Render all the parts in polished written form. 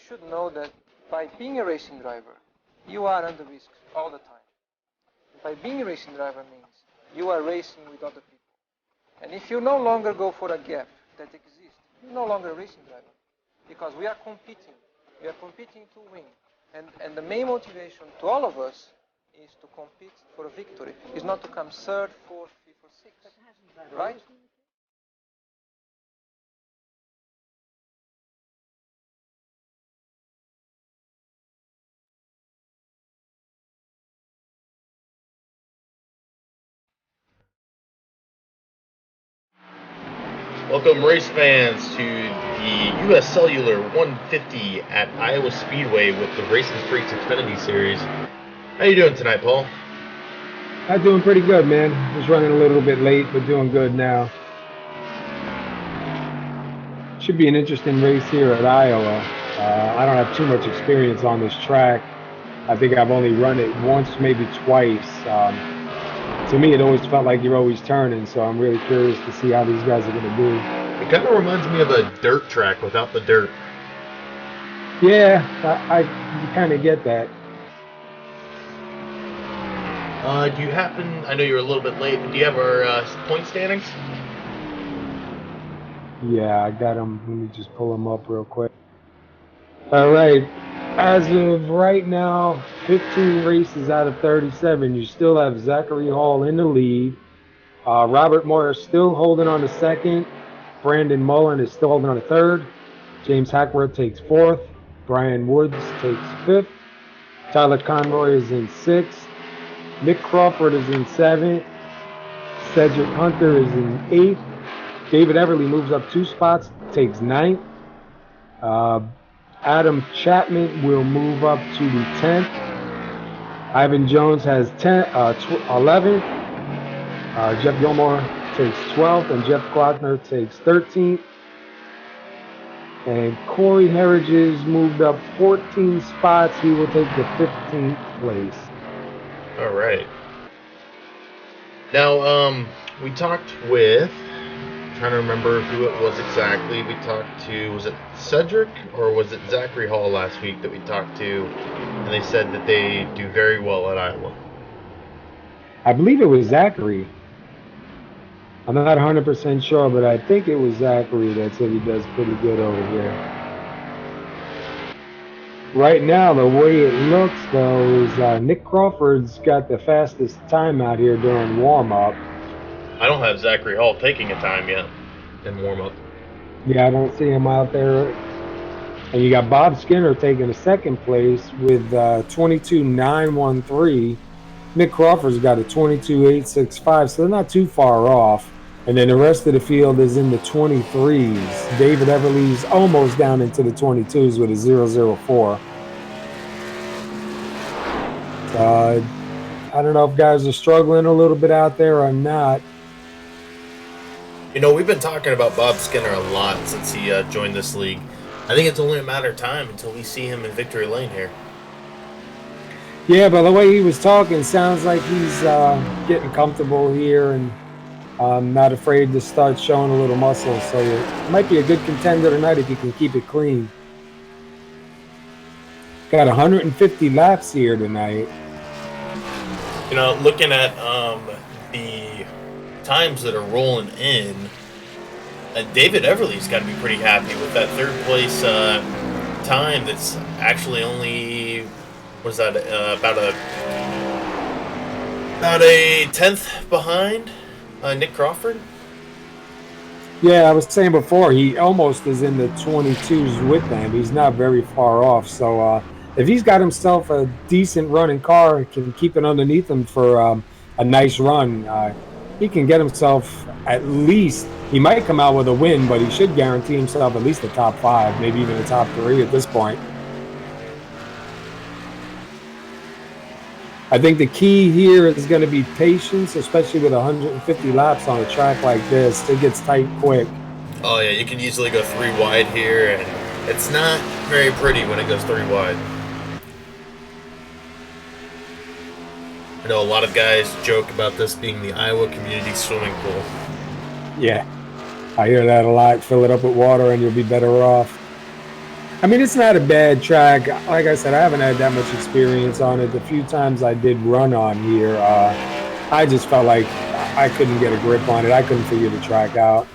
should know that by being a racing driver, you are under risk all the time. By being a racing driver means you are racing with other people. And if you no longer go for a gap that exists, you're no longer a racing driver. Because we are competing. We are competing to win. And the main motivation to all of us is to compete for a victory. It's not to come third, fourth, fifth, or sixth. Right? Welcome, race fans, to the U.S. Cellular 150 at Iowa Speedway with the RacinFreeks Xfinity Series. How you doing tonight, Paul? I'm doing pretty good, man. Was running a little bit late, but doing good now. Should be an interesting race here at Iowa. I don't have too much experience on this track. I think I've only run it once, maybe twice. To me, it always felt like you're always turning, so I'm really curious to see how these guys are going to do. It kind of reminds me of a dirt track without the dirt. Yeah, I kind of get that. Do you happen, I know you're a little bit late, but do you have our point standings? Yeah, I got them. Let me just pull them up real quick. All right. As of right now, 15 races out of 37, you still have Zachary Hall in the lead. Robert Moore is still holding on to second. Brandon Mullen is still holding on to third. James Hackworth takes fourth. Brian Woods takes fifth. Tyler Conroy is in sixth. Nick Crawford is in seventh. Cedric Hunter is in eighth. David Everly moves up 2 spots, takes ninth. Adam Chapman will move up to the 10th. Ivan Jones has 11th. Jeff Gilmore takes 12th, and Jeff Glockner takes 13th. And Corey Herridges moved up 14 spots. He will take the 15th place. All right. Now, we talked with, I'm trying to remember who it was exactly. We talked to, was it Cedric or was it Zachary Hall last week that we talked to? And they said that they do very well at Iowa. I believe it was Zachary. I'm not 100% sure, but I think it was Zachary that said he does pretty good over here. Right now, the way it looks, though, is Nick Crawford's got the fastest time out here during warm-up. I don't have Zachary Hall taking a time yet in warm-up. Yeah, I don't see him out there. And you got Bob Skinner taking the second place with 22.913. Nick Crawford's got a 22.865, so they're not too far off. And then the rest of the field is in the 23s. David Everly's almost down into the 22s with a 0.04. I don't know if guys are struggling a little bit out there or not. You know, we've been talking about Bob Skinner a lot since he joined this league. I think it's only a matter of time until we see him in victory lane here. Yeah, but the way he was talking sounds like he's getting comfortable here and not afraid to start showing a little muscle. So it might be a good contender tonight if you can keep it clean. Got 150 laps here tonight. You know, looking at the times that are rolling in, David Everly's got to be pretty happy with that third place time. That's actually only, what is that, about a 10th behind Nick Crawford. Yeah, I was saying before, he almost is in the 22s with them. He's not very far off. So if he's got himself a decent running car, can keep it underneath him for a nice run, he can get himself at least, he might come out with a win, but he should guarantee himself at least a top 5, maybe even a top 3 at this point. I think the key here is going to be patience, especially with 150 laps on a track like this. It gets tight quick. Oh, yeah, you can easily go 3 wide here, and it's not very pretty when it goes 3 wide. I know a lot of guys joke about this being the Iowa community swimming pool. Yeah, I hear that a lot. Fill it up with water and you'll be better off. I mean, it's not a bad track. Like I said, I haven't had that much experience on it. The few times I did run on here, I just felt like I couldn't get a grip on it. I couldn't figure the track out.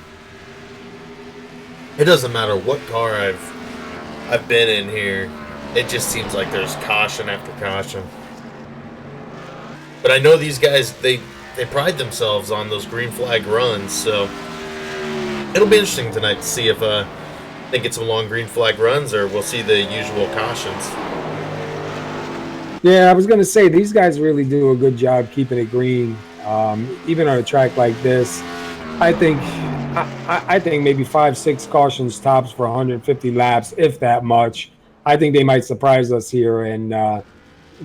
It doesn't matter what car I've been in here. It just seems like there's caution after caution. But I know these guys, they pride themselves on those green flag runs, so it'll be interesting tonight to see if they get some long green flag runs or we'll see the usual cautions. Yeah, I was going to say these guys really do a good job keeping it green, even on a track like this. I think I think maybe 5, 6 cautions tops for 150 laps, if that much. I think they might surprise us here and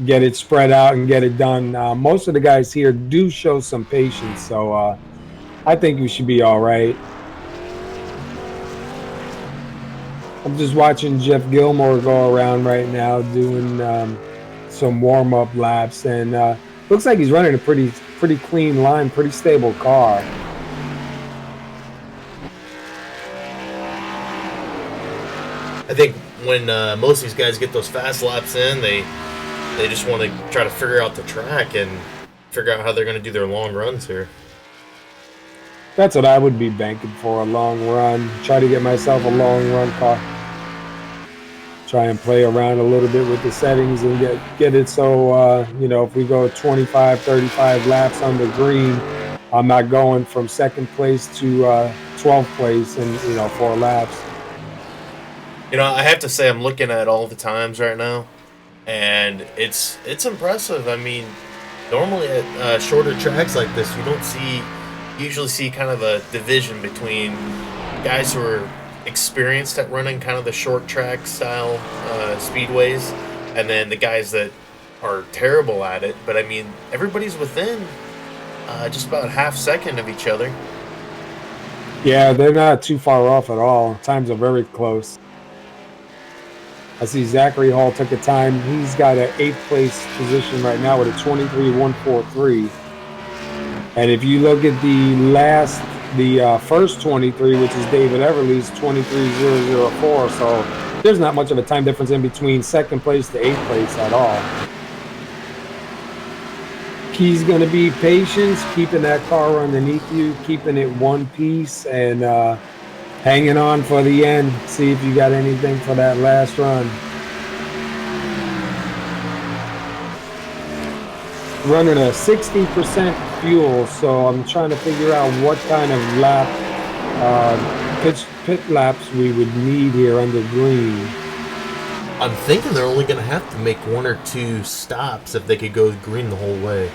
get it spread out and get it done. Most of the guys here do show some patience, so I think we should be all right. I'm just watching Jeff Gilmore go around right now doing some warm-up laps, and looks like he's running a pretty clean line, pretty stable car. I think when most of these guys get those fast laps in, they just want to try to figure out the track and figure out how they're going to do their long runs here. That's what I would be banking for, a long run. Try to get myself a long run car. Try and play around a little bit with the settings and get it so, if we go 25, 35 laps under green, I'm not going from second place to 12th place in, 4 laps. I have to say I'm looking at all the times right now, and it's impressive. I mean, normally at shorter tracks like this, you usually see kind of a division between guys who are experienced at running kind of the short track style speedways, and then the guys that are terrible at it. But I mean, everybody's within just about half second of each other. Yeah, they're not too far off at all. Times are very close. I see Zachary Hall took a time. He's got an 8th place position right now with a 23.143. And if you look at the first 23, which is David Everly's 23.004, so there's not much of a time difference in between second place to 8th place at all. Key's going to be patience, keeping that car underneath you, keeping it one piece, and hanging on for the end. See if you got anything for that last run. Running a 60% fuel, so I'm trying to figure out what kind of pit laps we would need here under green. I'm thinking they're only going to have to make 1 or 2 stops if they could go green the whole way.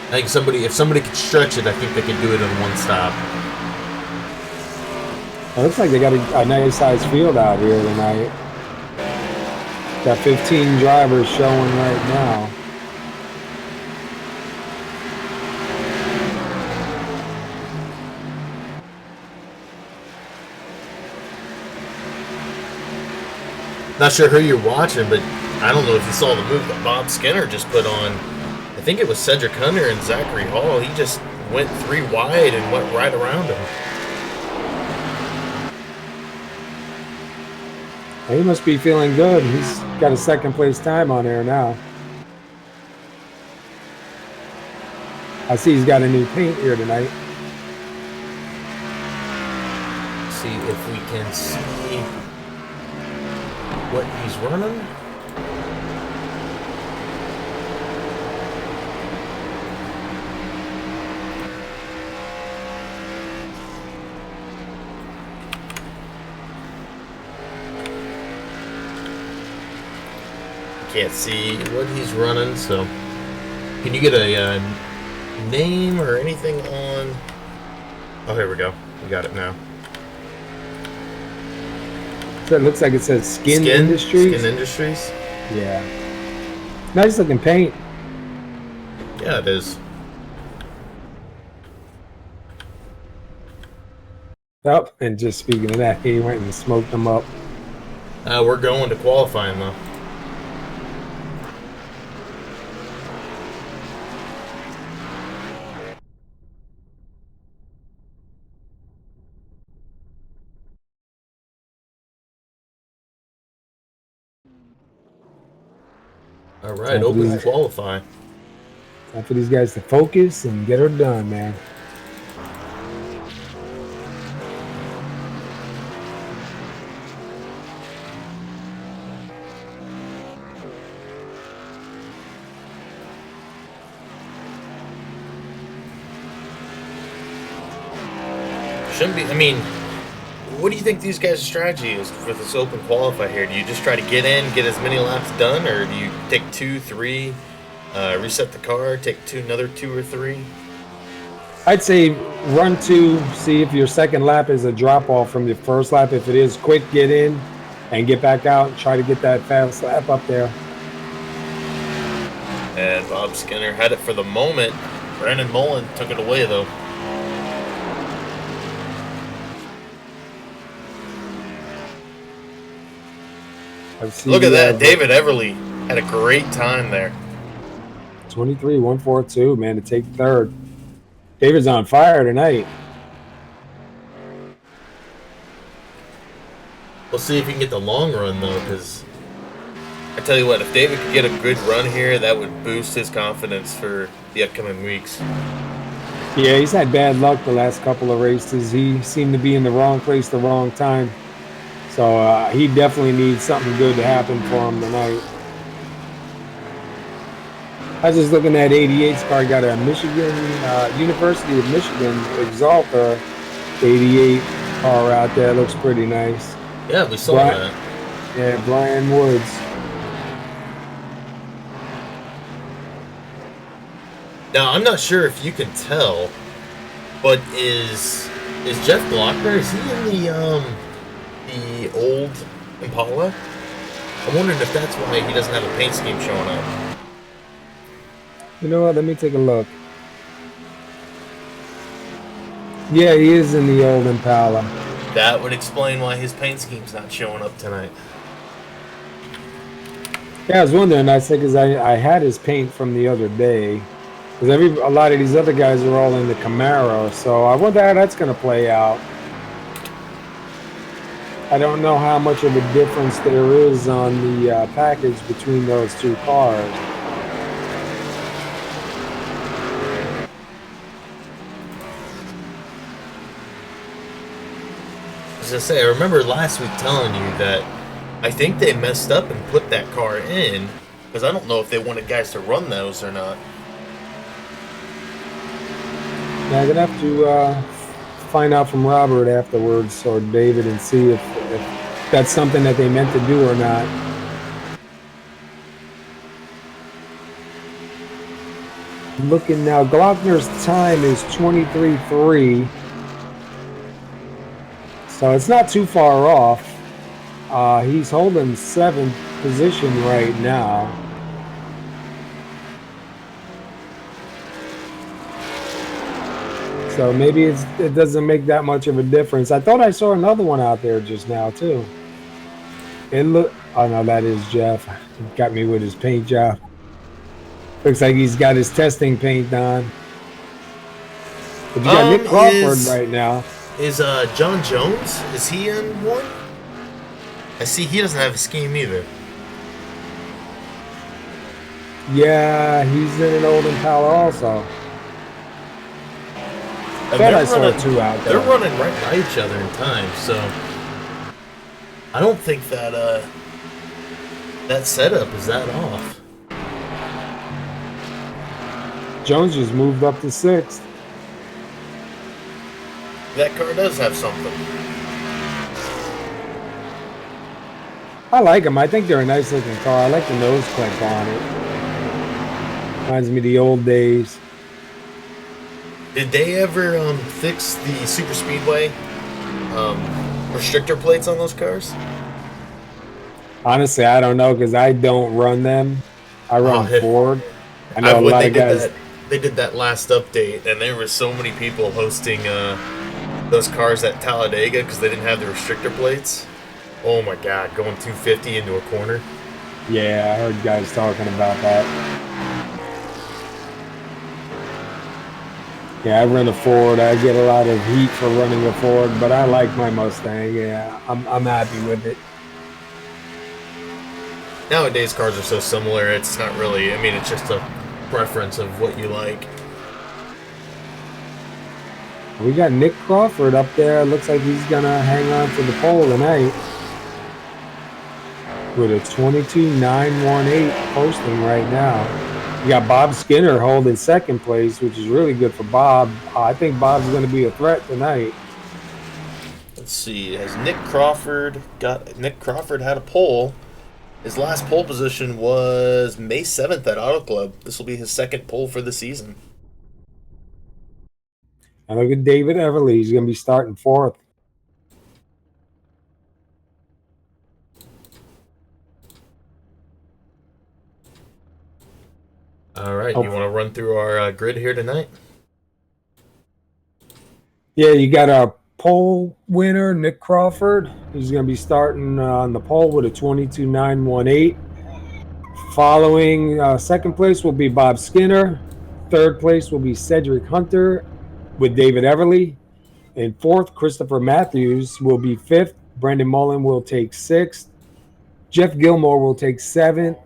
I think if somebody could stretch it, I think they could do it in 1 stop. It looks like they got a nice sized field out here tonight. Got 15 drivers showing right now. Not sure who you're watching, but I don't know if you saw the move that Bob Skinner just put on. I think it was Cedric Hunter and Zachary Hall. He just went 3 wide and went right around him. He must be feeling good. He's got a 2nd place time on there now. I see he's got a new paint here tonight. See if we can see what he's running. Can't see what he's running, so can you get a name or anything on? Oh, here we go. We got it now. So it looks like it says Skin Industries. Skin Industries. Yeah. Nice looking paint. Yeah, it is. Oh, and just speaking of that, he went and smoked them up. We're going to qualifying though. All right, open and qualify. Time for these guys to focus and get her done, man. Shouldn't be. I mean, what do you think these guys' strategy is for this open qualify here? Do you just try to get in, get as many laps done, or do you take 2, 3, reset the car, take another 2 or 3? I'd say run 2, see if your second lap is a drop off from your first lap. If it is, quick get in and get back out and try to get that fast lap up there. And Bob Skinner had it for the moment. Brandon Mullen took it away though. Look at that. David Everly had a great time there. 23-142, man, to take third. David's on fire tonight. We'll see if he can get the long run, though, because I tell you what, if David could get a good run here, that would boost his confidence for the upcoming weeks. Yeah, he's had bad luck the last couple of races. He seemed to be in the wrong place the wrong time. So he definitely needs something good to happen for him tonight. I was just looking at 88's car. Got a Michigan, University of Michigan Exalta 88 car out there. Looks pretty nice. Yeah, we saw that. Yeah, Brian Woods. Now, I'm not sure if you can tell, but is Jeff Glockner, is he in the old Impala? I'm wondering if that's why he doesn't have a paint scheme showing up. You know what? Let me take a look. Yeah, he is in the old Impala. That would explain why his paint scheme's not showing up tonight. Yeah, I was wondering. I said because I had his paint from the other day. Because a lot of these other guys are all in the Camaro, so I wonder how that's going to play out. I don't know how much of a difference there is on the package between those two cars. As I say, I remember last week telling you that I think they messed up and put that car in, because I don't know if they wanted guys to run those or not. Yeah, I'm going to have to find out from Robert afterwards, or David, and see if that's something that they meant to do or not. Looking now, Glockner's time is 23.3. So it's not too far off. He's holding 7th position right now. So maybe it doesn't make that much of a difference. I thought I saw another one out there just now too. Oh no, that is Jeff. He got me with his paint job. Looks like he's got his testing paint on. But you got Nick Crawford right now. Is John Jones, is he in one? I see he doesn't have a scheme either. Yeah, he's in an old Impala also. I thought I saw 2 out there. They're running right by each other in time, so I don't think that that setup is that off. Jones just moved up to 6th. That car does have something. I like them. I think they're a nice looking car. I like the nose clip on it. Reminds me of the old days. Did they ever fix the super speedway restrictor plates on those cars? Honestly, I don't know because I don't run them. I run Ford. I know a lot of guys. They did that last update, and there were so many people hosting those cars at Talladega because they didn't have the restrictor plates. Oh my God, going 250 into a corner. Yeah, I heard guys talking about that. Yeah, I run a Ford. I get a lot of heat for running a Ford, but I like my Mustang. Yeah, I'm happy with it. Nowadays, cars are so similar, it's not really, I mean, it's just a preference of what you like. We got Nick Crawford up there. Looks like he's going to hang on to the pole tonight with a 22.918 posting right now. You got Bob Skinner holding second place, which is really good for Bob. I think Bob's going to be a threat tonight. Let's see. Has Nick Crawford had a pole? His last pole position was May 7th at Auto Club. This will be his second pole for the season. And look at David Everly. He's going to be starting fourth. All right. You want to run through our grid here tonight? Yeah, you got our pole winner, Nick Crawford. He's going to be starting on the pole with a 22.918. Following second place will be Bob Skinner. Third place will be Cedric Hunter with David Everly. And fourth, Christopher Matthews will be fifth. Brendan Mullen will take sixth. Jeff Gilmore will take seventh.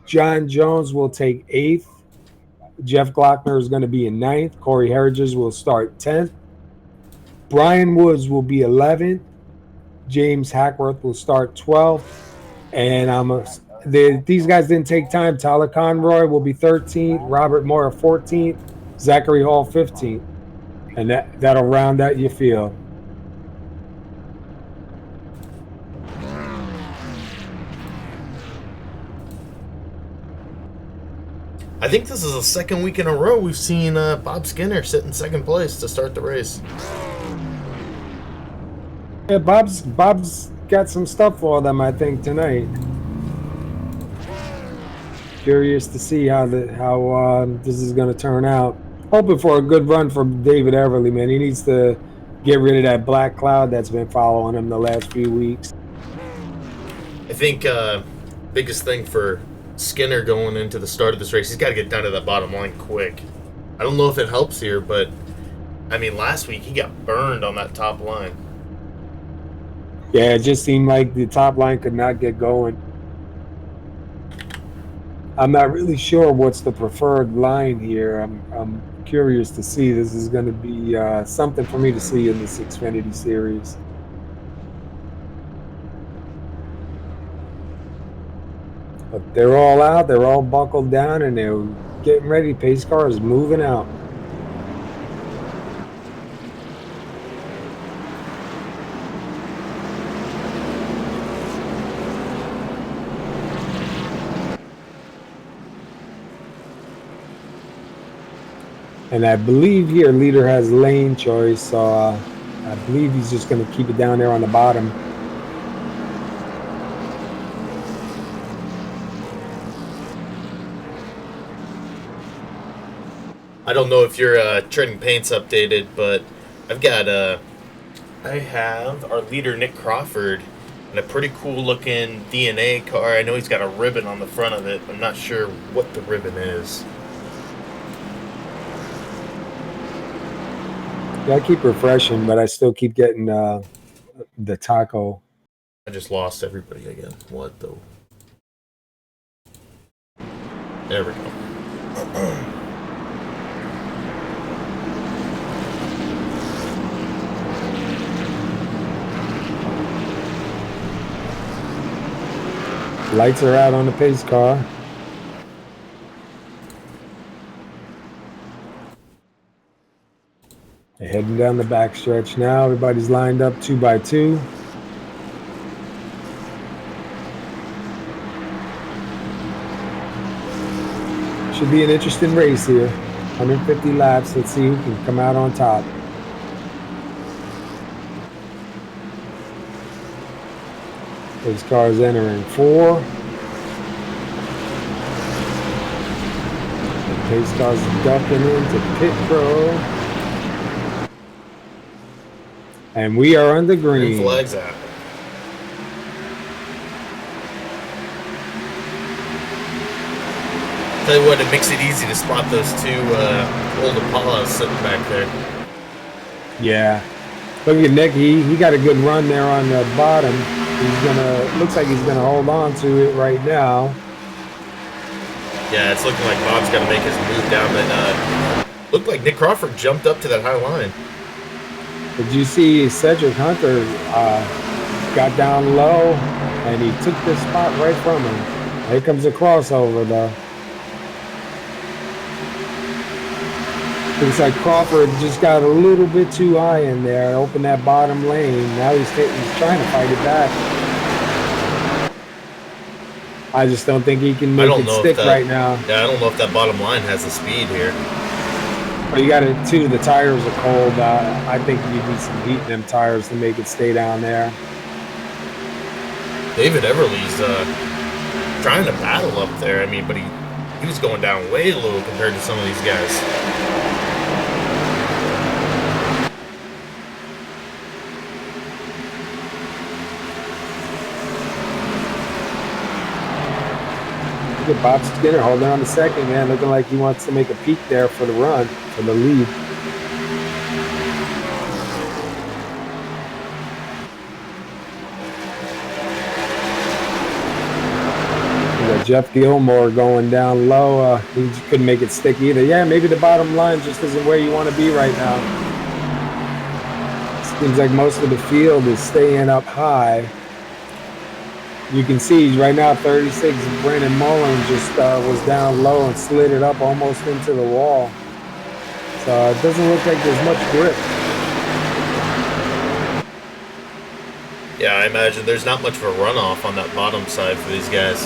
John Jones will take eighth. Jeff Glockner is going to be in ninth. Corey Herridges will start 10th. Brian Woods will be 11th. James Hackworth will start 12th. And these guys didn't take time. Tyler Conroy will be 13th. Robert Moore 14th. Zachary Hall 15th. And that'll round out your field. I think this is the second week in a row we've seen Bob Skinner sit in second place to start the race. Yeah, Bob's got some stuff for them, I think, tonight. Curious to see how this is going to turn out. Hoping for a good run from David Everly, man. He needs to get rid of that black cloud that's been following him the last few weeks. I think biggest thing for Skinner going into the start of this race, he's got to get down to that bottom line quick. I don't know if it helps here, but I mean, last week he got burned on that top line. Yeah, it just seemed like the top line could not get going. I'm not really sure what's the preferred line here. I'm curious to see. This is going to be something for me to see in this Xfinity series. But they're all out. They're all buckled down, and they're getting ready. Pace car is moving out. And I believe here leader has lane choice, so I believe he's just going to keep it down there on the bottom. I don't know if your trading paint's updated, but I have our leader Nick Crawford in a pretty cool looking DNA car. I know he's got a ribbon on the front of it. I'm not sure what the ribbon is. Yeah, I keep refreshing, but I still keep getting the taco. I just lost everybody again. What the? There we go. Lights are out on the pace car. They're heading down the backstretch now. Everybody's lined up 2 by 2. Should be an interesting race here. 150 laps. Let's see who can come out on top. These cars entering 4. The pace cars ducking into pit row. And we are on the green. Green flags out. Tell you what, it makes it easy to spot those two old Impalas sitting back there. Yeah. Look at Nick. He got a good run there on the bottom. Looks like he's gonna hold on to it right now. Yeah, it's looking like Bob's got to make his move down. That looked like Nick Crawford jumped up to that high line. Did you see Cedric Hunter got down low and he took the spot right from him? Here comes a crossover though. Looks like Crawford just got a little bit too high in there, opened that bottom lane. Now he's trying to fight it back. I just don't think he can make it stick right now. Yeah, I don't know if that bottom line has the speed here. Well, you got it too. The tires are cold. I think you need some heat in them tires to make it stay down there. David Everly's trying to battle up there. I mean, but he was going down way low compared to some of these guys. Bob Skinner holding on to second, man, looking like he wants to make a peak there for the run, for the lead. We got Jeff Gilmore going down low. He couldn't make it stick either. Yeah, maybe the bottom line just isn't where you want to be right now. Seems like most of the field is staying up high. You can see right now 36, Brandon Mullen just was down low and slid it up almost into the wall. So it doesn't look like there's much grip. Yeah, I imagine there's not much of a runoff on that bottom side for these guys.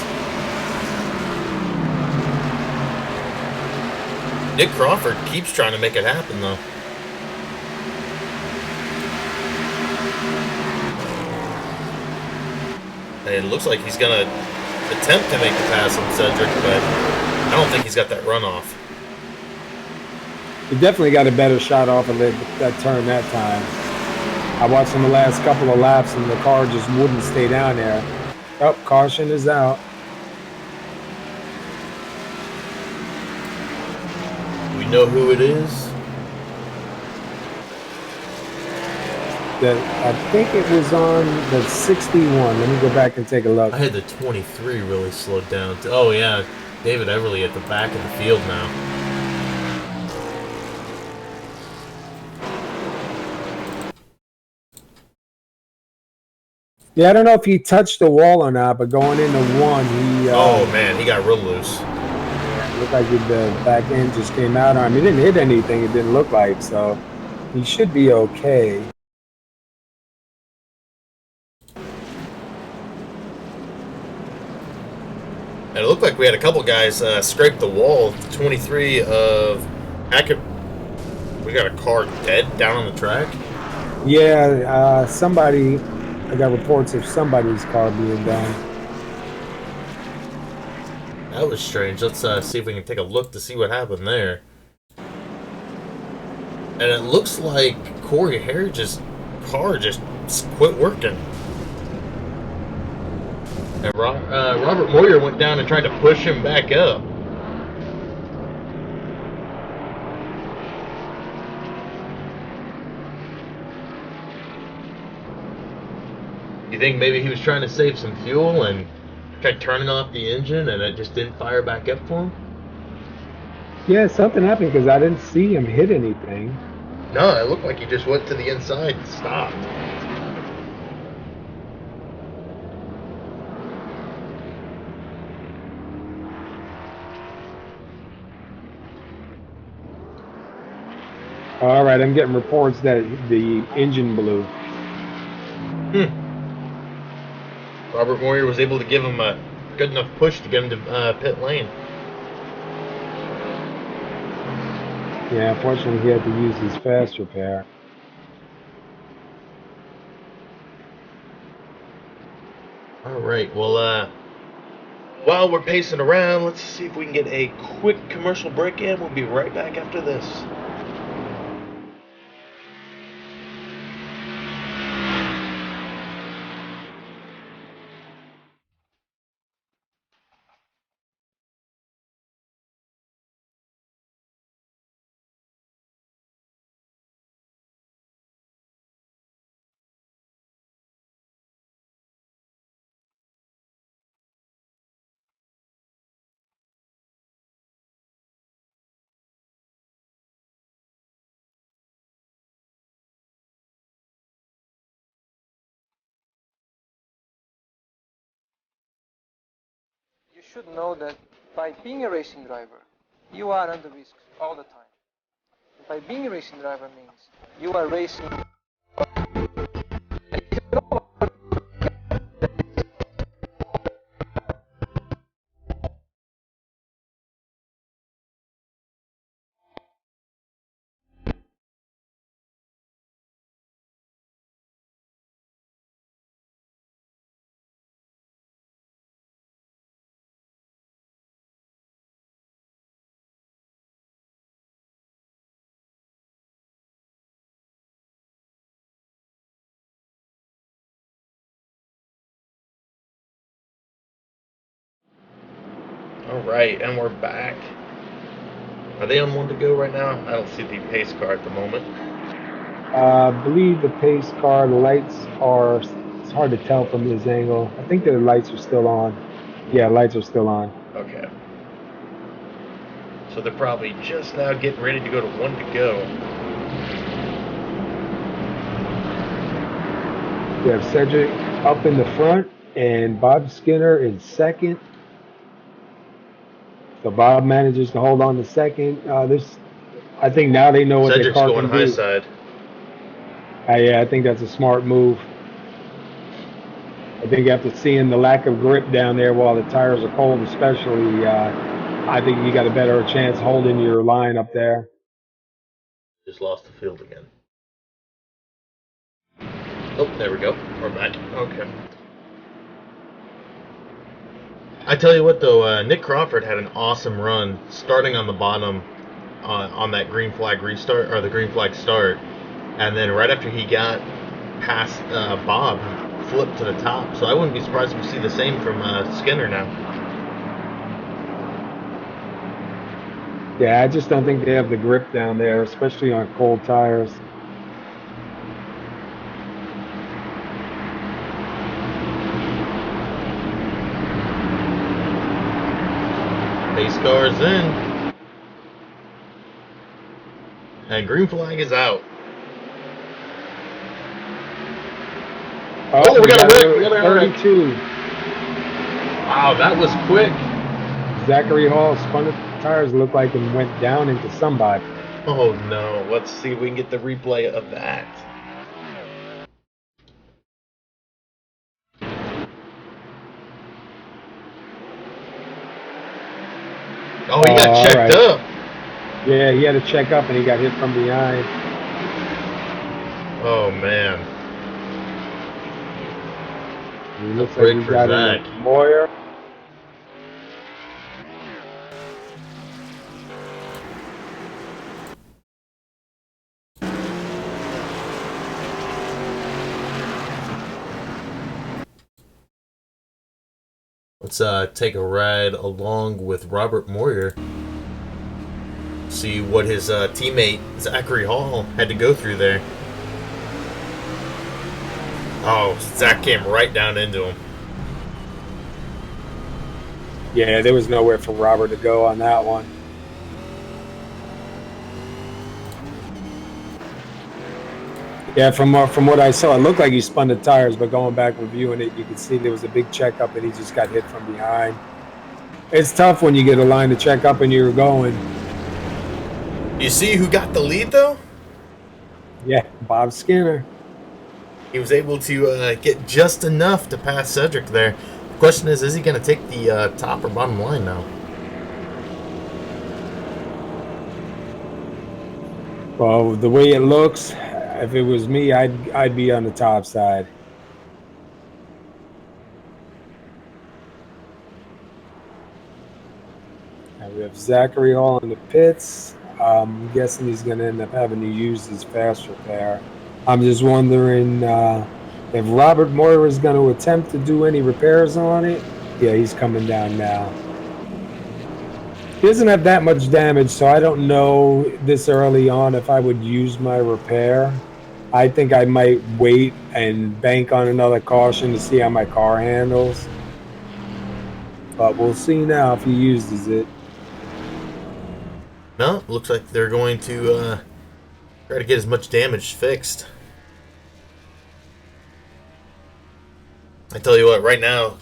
Nick Crawford keeps trying to make it happen, though. And it looks like he's going to attempt to make the pass on Cedric, but I don't think he's got that runoff. He definitely got a better shot off of that turn that time. I watched him the last couple of laps, and the car just wouldn't stay down there. Oh, caution is out. We know who it is. I think it was on the 61. Let me go back and take a look. I had the 23 really slowed down. Oh, yeah. David Everly at the back of the field now. Yeah, I don't know if he touched the wall or not, but going into one, he... oh, man, he got real loose. It looked like the back end just came out on him. He didn't hit anything, it didn't look like, so he should be okay. And it looked like we had a couple guys scrape the wall. 23 of Hackett. We got a car dead down on the track. Yeah, somebody. I got reports of somebody's car being down. That was strange. Let's see if we can take a look to see what happened there. And it looks like Corey Harridge's car just quit working. And Robert Moyer went down and tried to push him back up. You think maybe he was trying to save some fuel and tried turning off the engine and it just didn't fire back up for him? Yeah, something happened because I didn't see him hit anything. No, it looked like he just went to the inside and stopped. All right, I'm getting reports that the engine blew. Robert Moyer was able to give him a good enough push to get him to pit lane. Yeah, unfortunately, he had to use his fast repair. All right, well, while we're pacing around, let's see if we can get a quick commercial break in. We'll be right back after this. should know that by being a racing driver, you are under risks all the time. By being a racing driver means you are racing. All right, and we're back. Are they on one to go right now? I don't see the pace car at the moment. I believe the pace car, the lights are, it's hard to tell from this angle. I think the lights are still on. Yeah, lights are still on. Okay. So they're probably just now getting ready to go to one to go. We have Cedric up in the front and Bob Skinner in second. So Bob manages to hold on to second. I think now they know what Cedric's their car going can high do. side. Yeah, I think that's a smart move. I think after seeing the lack of grip down there while the tires are cold, especially, I think you got a better chance holding your line up there. Just lost the field again. Oh, there we go. We're back. Okay. I tell you what, though, Nick Crawford had an awesome run, starting on the bottom on that green flag restart or the green flag start, and then right after he got past Bob, he flipped to the top. So I wouldn't be surprised if we see the same from Skinner now. Yeah, I just don't think they have the grip down there, especially on cold tires. Pace car's in. And green flag is out. Oh, we got a wreck. We got a wreck. 32. Wow, that was quick. Zachary Hall spun the tires, looked like, and went down into somebody. Oh no, let's see if we can get the replay of that. Oh, he got checked up. Yeah, he had to check up and he got hit from behind. Oh man. He looks like he got in Moyer. Let's take a ride along with Robert Moyer. See what his teammate Zachary Hall had to go through there. Oh, Zach came right down into him. Yeah, there was nowhere for Robert to go on that one. Yeah, from what I saw, it looked like he spun the tires, but going back reviewing it, you could see there was a big checkup and he just got hit from behind. It's tough when you get a line to check up and you're going. You see who got the lead, though? Yeah, Bob Skinner. He was able to get just enough to pass Cedric there. The question is he going to take the top or bottom line now? Well, the way it looks, if it was me, I'd be on the top side. And we have Zachary Hall in the pits. I'm guessing he's going to end up having to use his fast repair. I'm just wondering if Robert Moyer is going to attempt to do any repairs on it. Yeah, he's coming down now. He doesn't have that much damage, so I don't know this early on if I would use my repair. I think I might wait and bank on another caution to see how my car handles. But we'll see now if he uses it. No, looks like they're going to try to get as much damage fixed. I tell you what, right now,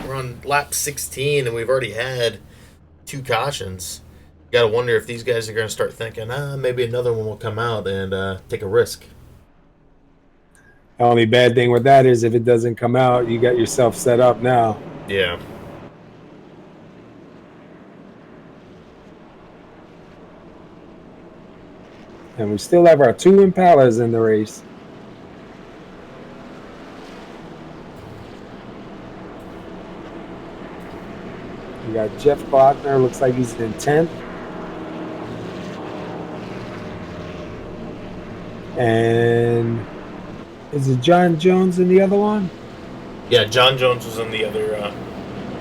we're on lap 16, and we've already had 2 cautions. You gotta wonder if these guys are gonna start thinking, maybe another one will come out and take a risk. The only bad thing with that is if it doesn't come out, you got yourself set up now. Yeah. And we still have our 2 Impalas in the race. We got Jeff Glockner, looks like he's in 10th. And is it John Jones in the other one? Yeah, John Jones was in the other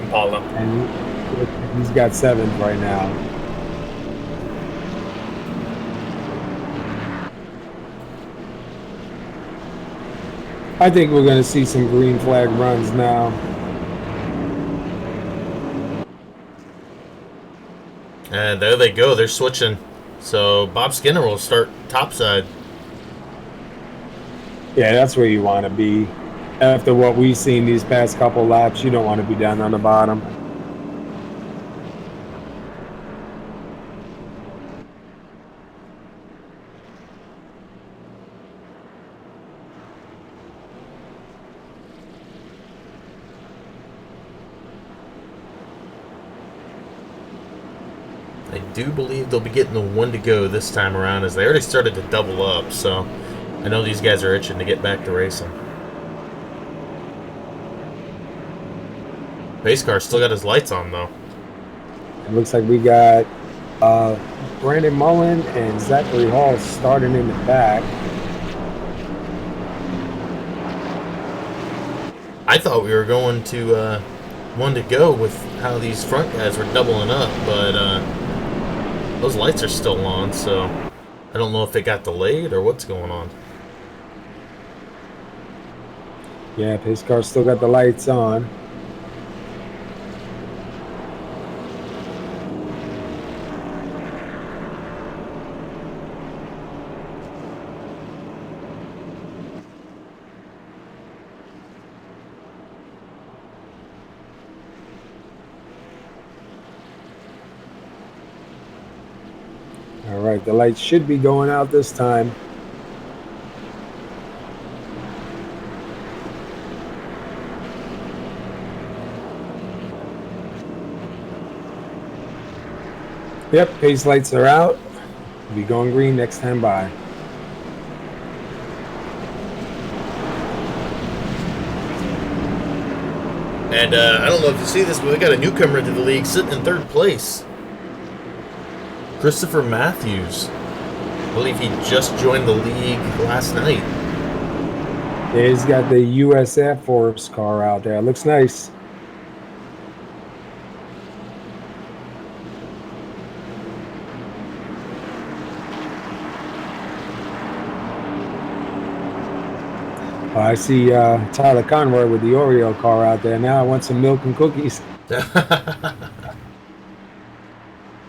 Impala. And he's got 7th right now. I think we're going to see some green flag runs now. And there they go. They're switching. So Bob Skinner will start topside. Yeah, that's where you want to be. After what we've seen these past couple laps, you don't want to be down on the bottom. I do believe they'll be getting the 1 to go this time around, as they already started to double up, so I know these guys are itching to get back to racing. Pace car still got his lights on, though. It looks like we got Brandon Mullen and Zachary Hall starting in the back. I thought we were going to 1 to go with how these front guys were doubling up, but those lights are still on, so I don't know if it got delayed or what's going on. Yeah, pace car still got the lights on. All right, the lights should be going out this time. Yep, pace lights are out. We'll be going green next time by. And I don't know if you see this, but we got a newcomer into the league sitting in 3rd place. Christopher Matthews. I believe he just joined the league last night. Yeah, he's got the US Air Force car out there. Looks nice. I see Tyler Conroy with the Oreo car out there now. I want some milk and cookies.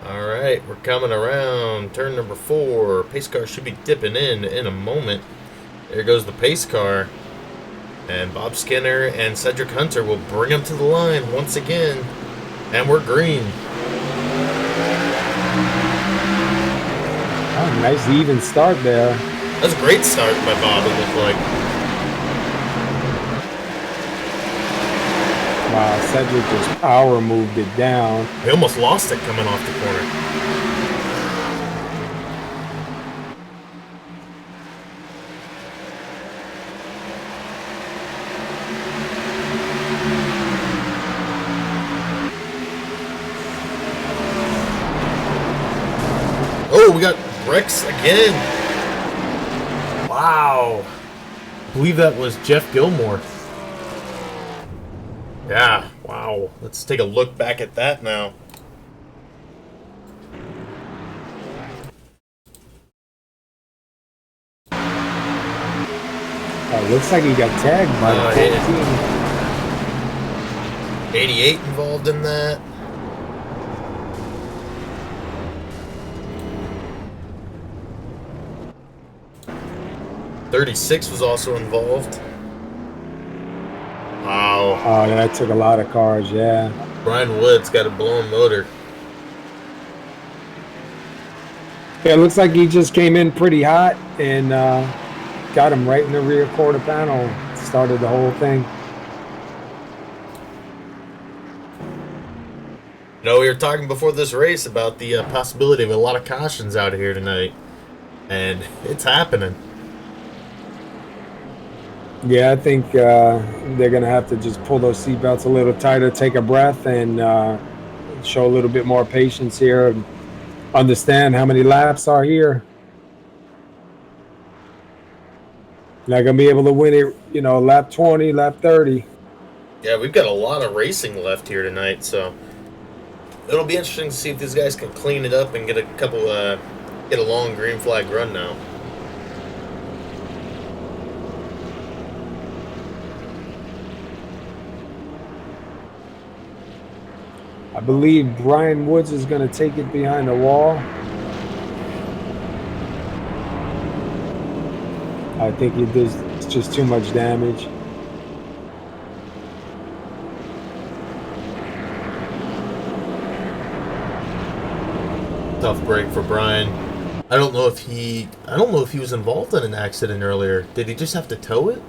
All right, we're coming around turn number 4. Pace car should be dipping in a moment. There goes the pace car. And Bob Skinner and Cedric Hunter will bring him to the line once again. And we're green. Oh, nice even start there. That's a great start by Bob, it looked like. Wow, Cedric just power moved it down. He almost lost it coming off the corner. Oh, we got Rex again. Wow. I believe that was Jeff Gilmore. Yeah, wow. Let's take a look back at that now. Looks like he got tagged by the 14. 88 involved in that. .36 was also involved. Wow. Oh, Oh, that took a lot of cars, yeah. Brian Wood's got a blown motor. Yeah, it looks like he just came in pretty hot and got him right in the rear quarter panel. Started the whole thing. You know, we were talking before this race about the possibility of a lot of cautions out here tonight, and it's happening. Yeah, I think they're going to have to just pull those seatbelts a little tighter, take a breath, and show a little bit more patience here and understand how many laps are here. Not going to be able to win it, you know, lap 20, lap 30. Yeah, we've got a lot of racing left here tonight, so it'll be interesting to see if these guys can clean it up and get a couple, get a long green flag run now. I believe Brian Woods is going to take it behind the wall. I think it's just too much damage. Tough break for Brian. I don't know if he was involved in an accident earlier. Did he just have to tow it?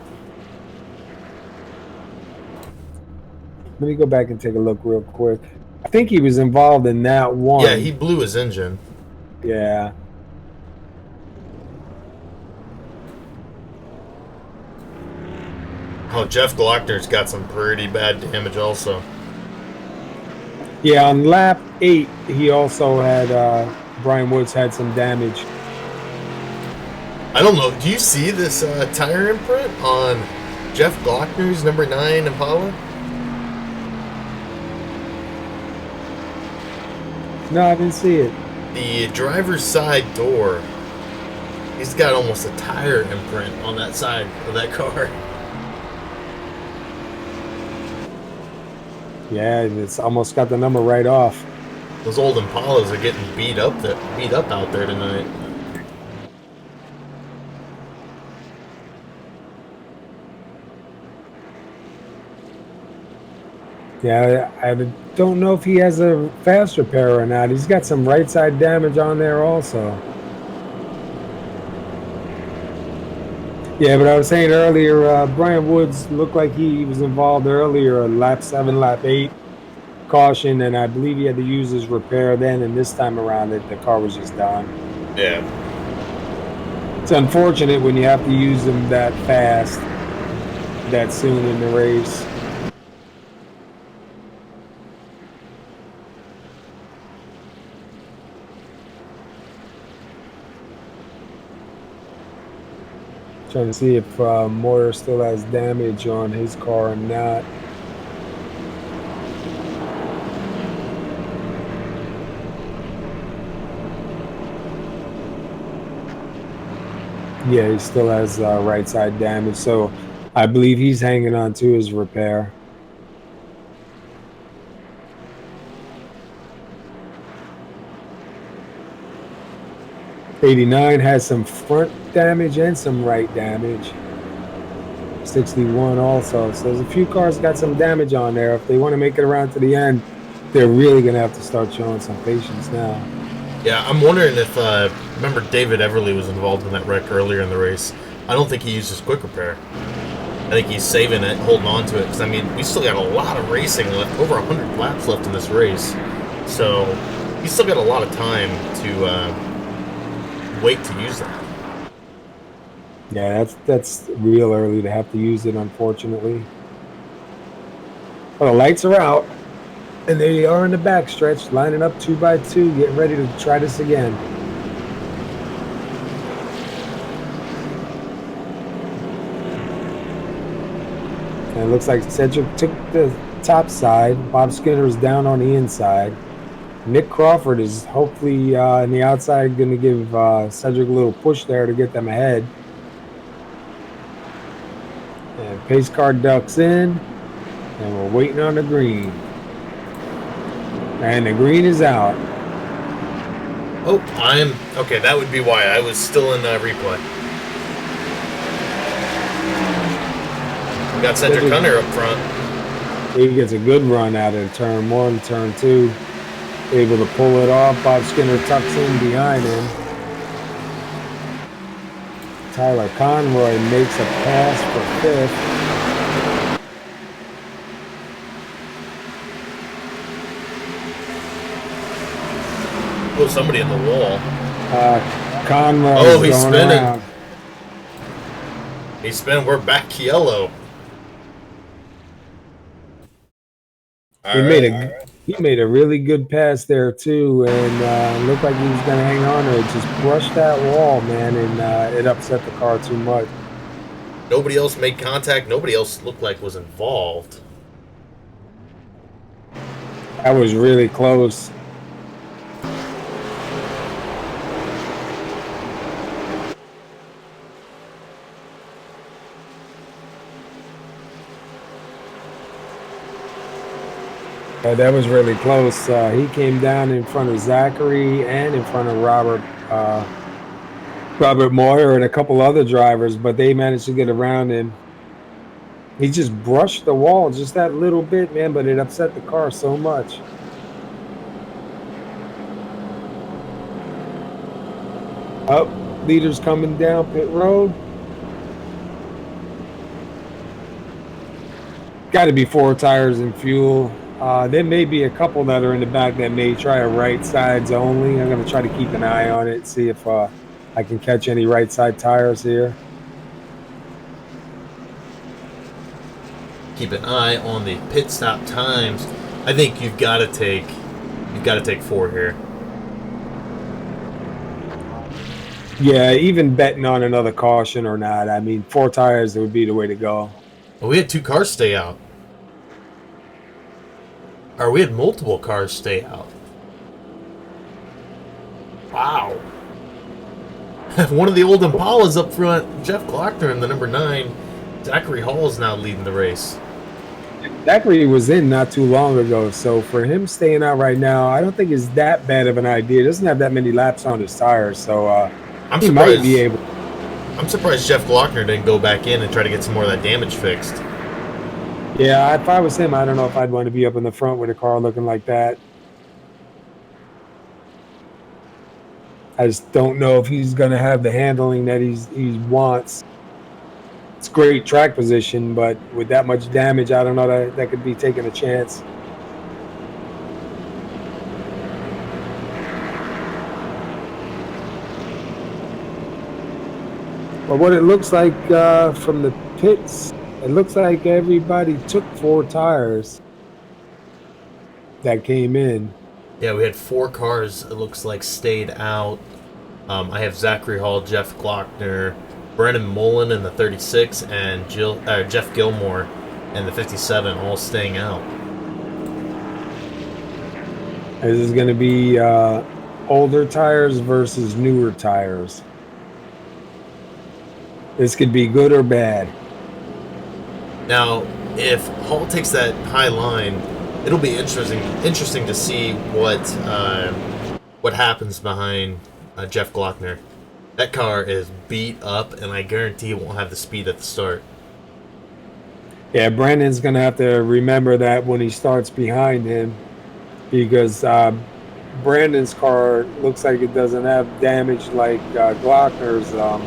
Let me go back and take a look real quick. I think he was involved in that one. Yeah, he blew his engine. Yeah. Oh, Jeff Glockner's got some pretty bad damage also. Yeah, on lap 8, he also had, Brian Woods had some damage. I don't know. Do you see this tire imprint on Jeff Glockner's number 9 Impala? No, I didn't see it. The driver's side door. He's got almost a tire imprint on that side of that car. Yeah, it's almost got the number right off. Those old Impalas are getting beat up out there tonight. Yeah, I don't know if he has a fast repair or not. He's got some right side damage on there also. Yeah, but I was saying earlier, Brian Woods looked like he was involved earlier, lap 7, lap 8, caution, and I believe he had to use his repair then, and this time around the car was just done. Yeah. It's unfortunate when you have to use them that fast, that soon in the race. Trying to see if Moyer still has damage on his car or not. Yeah, he still has right side damage, so I believe he's hanging on to his repair. '89 has some front damage and some right damage. 61 also. So there's a few cars got some damage on there. If they want to make it around to the end, they're really going to have to start showing some patience now. Yeah, I'm wondering if, remember David Everly was involved in that wreck earlier in the race. I don't think he used his quick repair. I think he's saving it, holding on to it, because, I mean, we still got a lot of racing left, over 100 laps left in this race. So he's still got a lot of time to wait to use that. Yeah, that's real early to have to use it, unfortunately. Well, the lights are out, and they are in the backstretch, lining up 2 by 2, getting ready to try this again. And it looks like Cedric took the top side. Bob Skinner is down on the inside. Nick Crawford is hopefully on the outside going to give Cedric a little push there to get them ahead. And pace car ducks in, and we're waiting on the green. And the green is out. Oh, okay, that would be why. I was still in replay. We got Cedric Hunter up front. He gets a good run out of turn 1, turn 2. Able to pull it off. Bob Skinner tucks in behind him. Tyler Conroy makes a pass for 5th. Oh, somebody in the wall. Conroy Oh, he's going spinning. around. He's spinning. We're back yellow. He made a really good pass there too, and looked like he was going to hang on to it. Just brushed that wall, man, and it upset the car too much. Nobody else made contact. Nobody else looked like was involved. That was really close. That was really close. He came down in front of Zachary and in front of Robert Moyer and a couple other drivers, but they managed to get around him. He just brushed the wall just that little bit, man, but it upset the car so much. Oh, leaders coming down pit road. Got to be 4 tires and fuel. There may be a couple that are in the back that may try a right sides only. I'm going to try to keep an eye on it, see if I can catch any right side tires here. Keep an eye on the pit stop times. I think you've got to take 4 here. Yeah, even betting on another caution or not. I mean, 4 tires would be the way to go. Well, we had 2 cars stay out. Or we had multiple cars stay out. Wow. One of the old Impalas up front, Jeff Glockner in the number 9. Zachary Hall is now leading the race. Zachary was in not too long ago, so for him staying out right now, I don't think it's that bad of an idea. He doesn't have that many laps on his tires, so he might be able. I'm surprised Jeff Glockner didn't go back in and try to get some more of that damage fixed. Yeah, if I was him, I don't know if I'd want to be up in the front with a car looking like that. I just don't know if he's going to have the handling that he wants. It's great track position, but with that much damage, I don't know that could be taking a chance. But what it looks like from the pits, it looks like everybody took 4 tires that came in. Yeah, we had 4 cars, it looks like, stayed out. I have Zachary Hall, Jeff Glockner, Brennan Mullen in the 36, and Jeff Gilmore in the 57, all staying out. This is going to be older tires versus newer tires. This could be good or bad. Now, if Hall takes that high line, it'll be interesting to see what happens behind Jeff Glockner. That car is beat up, and I guarantee it won't have the speed at the start. Yeah, Brandon's going to have to remember that when he starts behind him, because Brandon's car looks like it doesn't have damage like Glockner's.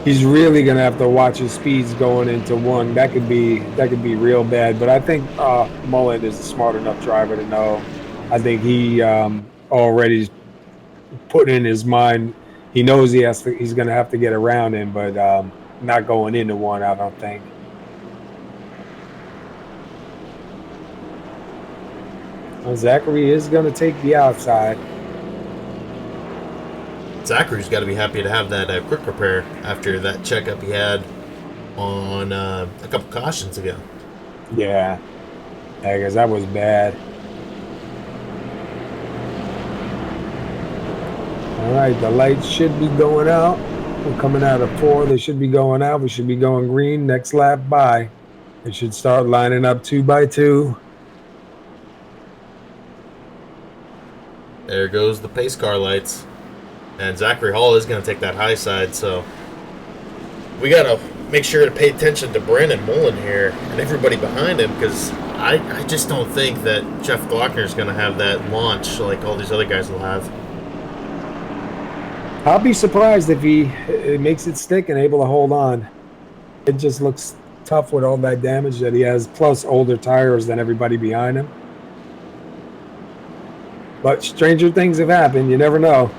He's really going to have to watch his speeds going into 1. That could be real bad. But I think Mullen is a smart enough driver to know. I think he already put in his mind. He knows he's going to have to get around him, but not going into 1, I don't think. Well, Zachary is going to take the outside. Zachary's got to be happy to have that quick repair after that checkup he had on a couple cautions ago. Yeah, because that was bad. All right, the lights should be going out. We're coming out of 4. They should be going out. We should be going green next lap by. They should start lining up 2 by 2. There goes the pace car lights. And Zachary Hall is going to take that high side, so we got to make sure to pay attention to Brandon Mullen here and everybody behind him, because I just don't think that Jeff Glockner is going to have that launch like all these other guys will have. I'll be surprised if he makes it stick and able to hold on. It just looks tough with all that damage that he has, plus older tires than everybody behind him. But stranger things have happened. You never know.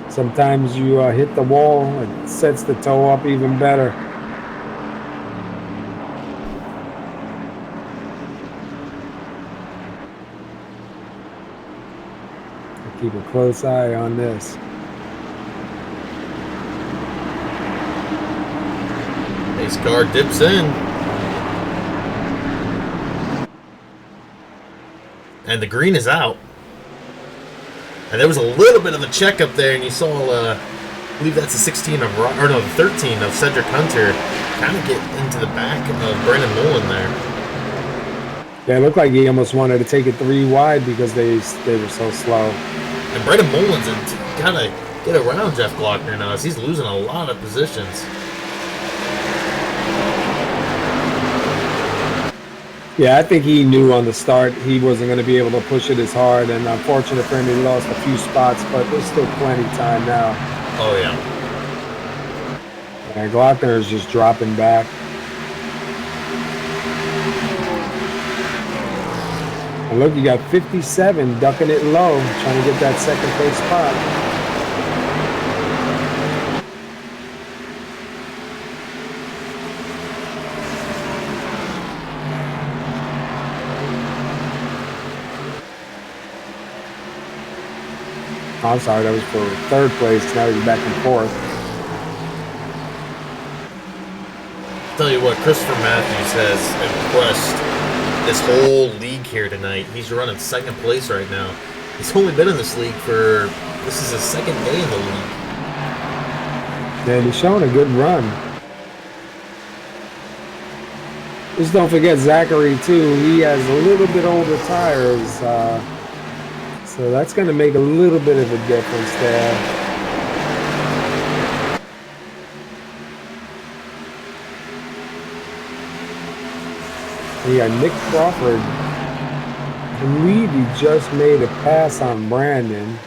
Sometimes you hit the wall, it sets the toe up even better. Keep a close eye on this. His car dips in. And the green is out. And there was a little bit of a check up there, and you saw, I believe that's a 16 of, or no, the 13 of Cedric Hunter kind of get into the back of Brendan Mullen there. Yeah, it looked like he almost wanted to take it 3 wide because they were so slow. And Brendan Mullen's got to get around Jeff Glockner now as he's losing a lot of positions. Yeah, I think he knew on the start he wasn't going to be able to push it as hard, and unfortunately for him, he lost a few spots, but there's still plenty of time now. Oh, yeah. And Glockner is just dropping back. And look, you got 57 ducking it low, trying to get that second place spot. I'm sorry, that was for 3rd place. Now he's back and forth. Tell you what, Christopher Matthews has impressed this whole league here tonight. He's running 2nd place right now. He's only been in this league this is his 2nd day in the league. Man, he's showing a good run. Just don't forget Zachary, too. He has a little bit older tires. So that's going to make a little bit of a difference there. We got Nick Crawford. I believe he just made a pass on Brandon.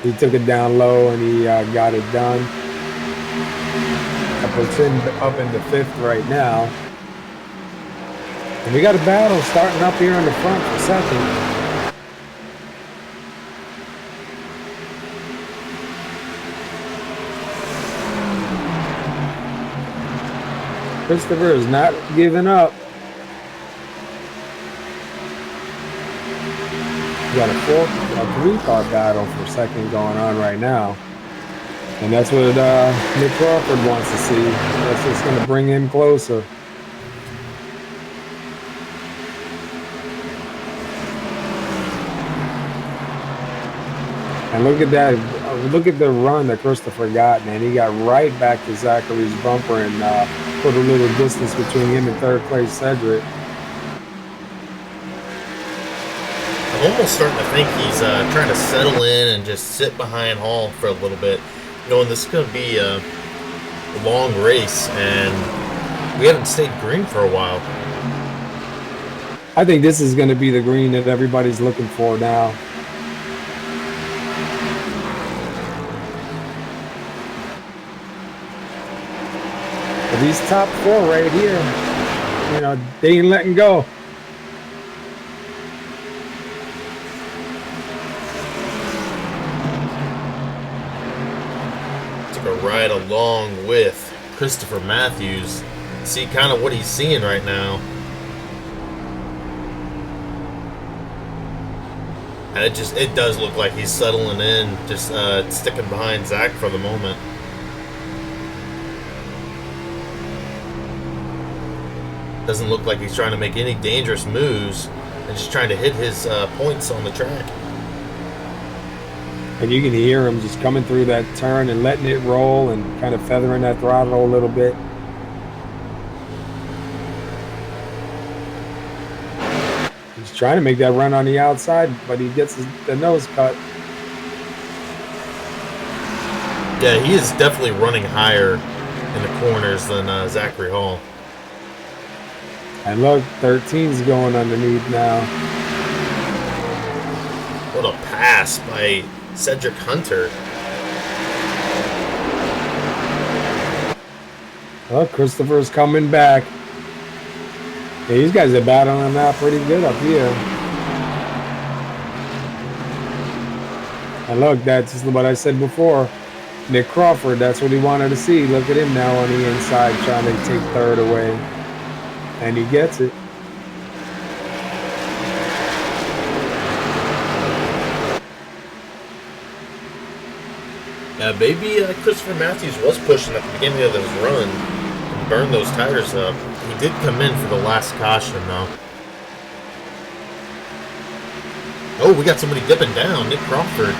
He took it down low and he got it done. That puts him up into 5th right now. And we got a battle starting up here in the front for 2nd. Christopher is not giving up. We got a 3-car battle for 2nd going on right now. And that's what Nick Crawford wants to see. That's just going to bring him closer. And look at that. Look at the run that Christopher got, man. He got right back to Zachary's bumper and put a little distance between him and 3rd place Cedric. I'm almost starting to think he's trying to settle in and just sit behind Hall for a little bit. Knowing this is going to be a long race, and we haven't stayed green for a while. I think this is going to be the green that everybody's looking for now. These top 4 right here, you know, they ain't letting go. Took a ride along with Christopher Matthews. See kind of what he's seeing right now. And it does look like he's settling in, just sticking behind Zach for the moment. Doesn't look like he's trying to make any dangerous moves and just trying to hit his points on the track. And you can hear him just coming through that turn and letting it roll and kind of feathering that throttle a little bit. He's trying to make that run on the outside, but he gets the nose cut. Yeah, he is definitely running higher in the corners than Zachary Hall. And look, 13's going underneath now. What a pass by Cedric Hunter. Look, Christopher's coming back. Yeah, these guys are battling him out pretty good up here. And look, that's just what I said before. Nick Crawford, that's what he wanted to see. Look at him now on the inside trying to take third away. And he gets it. Maybe Christopher Matthews was pushing at the beginning of his run and burned those tires up. He did come in for the last caution, though. Oh, we got somebody dipping down. Nick Crawford.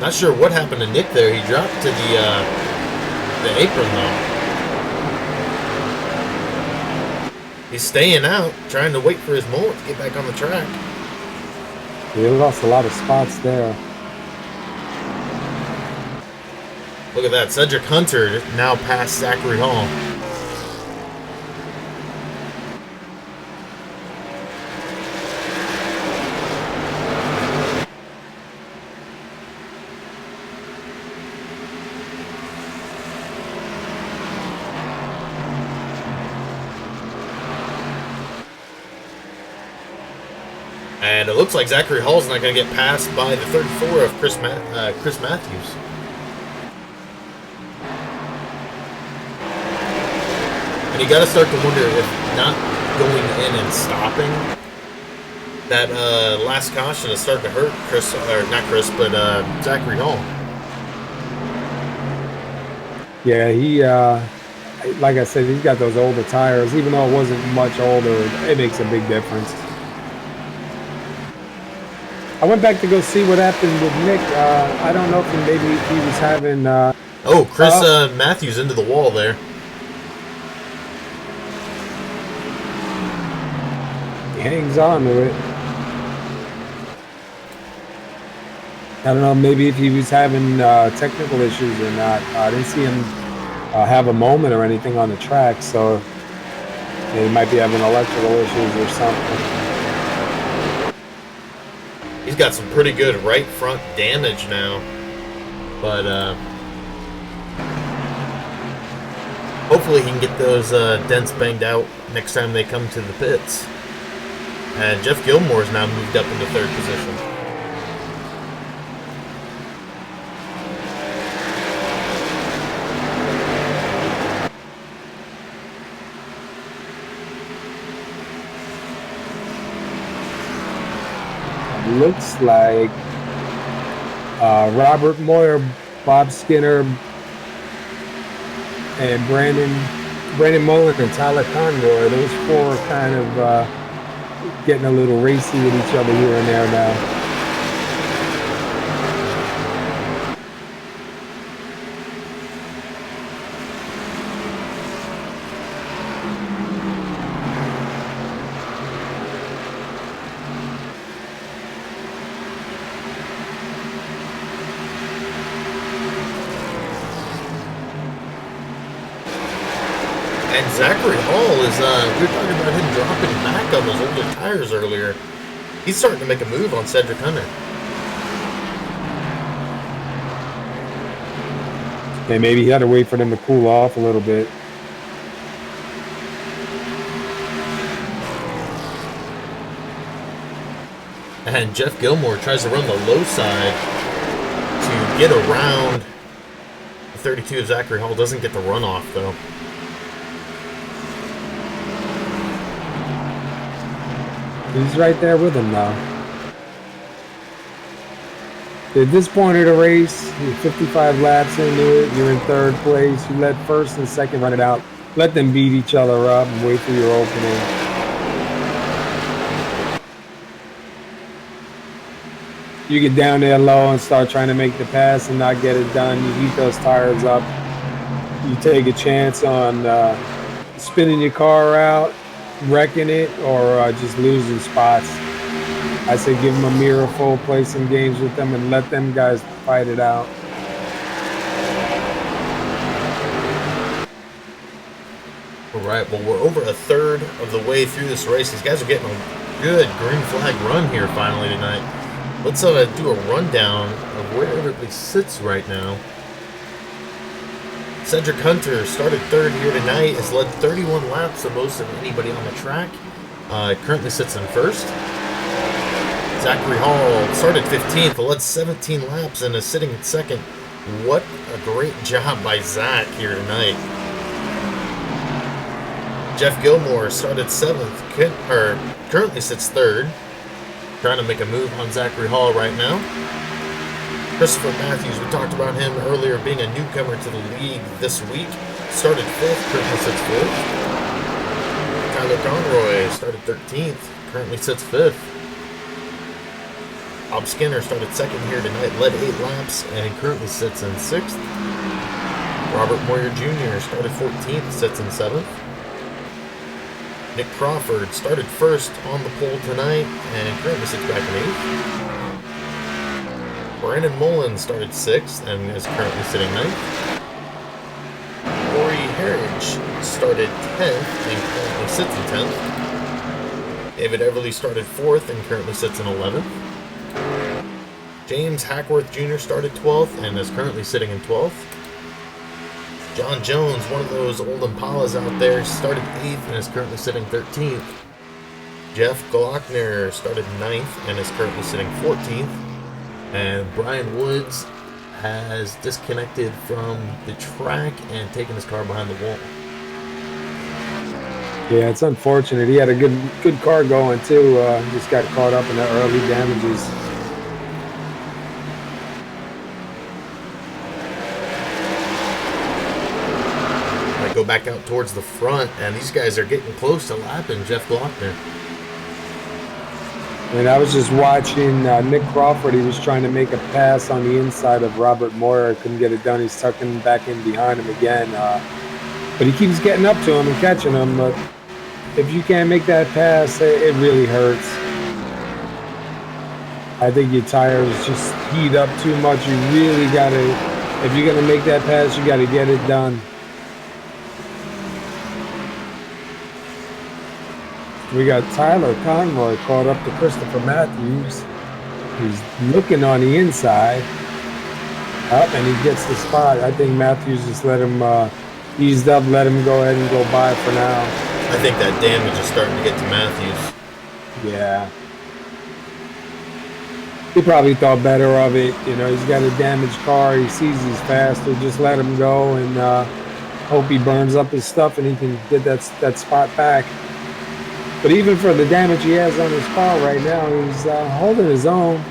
Not sure what happened to Nick there. He dropped to the apron, though. He's staying out, trying to wait for his moment to get back on the track. He lost a lot of spots there. Look at that. Cedric Hunter now past Zachary Hall. And it looks like Zachary Hall's not going to get passed by the 34 of Chris Matthews. And you got to start to wonder if not going in and stopping, that last caution is starting to hurt Chris, or not Chris, but Zachary Hall. Yeah, he, like I said, he's got those older tires. Even though it wasn't much older, it makes a big difference. I went back to go see what happened with Nick. I don't know if maybe he was having... oh, Chris Matthews into the wall there. He hangs on to it. I don't know, maybe if he was having technical issues or not. I didn't see him have a moment or anything on the track, so he might be having electrical issues or something. He's got some pretty good right front damage now, but hopefully he can get those dents banged out next time they come to the pits. And Jeff Gilmore's now moved up into third position. Looks like Robert Moyer, Bob Skinner, and Brandon Mullen and Tyler Conroy. Those four are kind of getting a little racy with each other here and there now. And Zachary Hall is, we were talking about him dropping back on those older tires earlier. He's starting to make a move on Cedric Hunter. And maybe he had to wait for them to cool off a little bit. And Jeff Gilmore tries to run the low side to get around the 32 of Zachary Hall. Doesn't get the runoff, though. He's right there with him now. At this point of the race, you're 55 laps into it, you're in third place, you let first and second run it out. Let them beat each other up and wait for your opening. You get down there low and start trying to make the pass and not get it done. You heat those tires up. You take a chance on spinning your car out, wrecking it, or just losing spots. I say give them a mirror full, play some games with them, and let them guys fight it out. All right, well, we're over a third of the way through this race. These guys are getting a good green flag run here finally tonight. Let's do a rundown of where everybody sits right now. Cedric Hunter started third here tonight, has led 31 laps, the most of anybody on the track. Currently sits in first. Zachary Hall started 15th, led 17 laps, and is sitting in second. What a great job by Zach here tonight. Jeff Gilmore started 7th, currently sits third. Trying to make a move on Zachary Hall right now. Christopher Matthews, we talked about him earlier being a newcomer to the league this week. Started 5th, currently sits 4th. Tyler Conroy started 13th, currently sits 5th. Bob Skinner started 2nd here tonight, led 8 laps, and currently sits in 6th. Robert Moyer Jr. started 14th, sits in 7th. Nick Crawford started 1st on the pole tonight, and currently sits back in 8th. Brandon Mullins started 6th and is currently sitting 9th. Corey Harridge started 10th and currently sits in 10th. David Everly started 4th and currently sits in 11th. James Hackworth Jr. started 12th and is currently sitting in 12th. John Jones, one of those old Impalas out there, started 8th and is currently sitting 13th. Jeff Glockner started 9th and is currently sitting 14th. And Brian Woods has disconnected from the track and taken his car behind the wall. Yeah, it's unfortunate. He had a good car going too. Just got caught up in the early damages. I go back out towards the front, and these guys are getting close to lapping Jeff Glockner. And I was just watching Nick Crawford. He was trying to make a pass on the inside of Robert Moyer. Couldn't get it done. He's tucking back in behind him again. But he keeps getting up to him and catching him. But if you can't make that pass, it really hurts. I think your tires just heat up too much. You really got to, if you're going to make that pass, you got to get it done. We got Tyler Conroy caught up to Christopher Matthews. He's looking on the inside. Up, and he gets the spot. I think Matthews just let him eased up, let him go ahead and go by for now. I think that damage is starting to get to Matthews. Yeah. He probably thought better of it. You know, he's got a damaged car. He sees he's faster. Just let him go and hope he burns up his stuff and he can get that spot back. But even for the damage he has on his car right now, he's holding his own.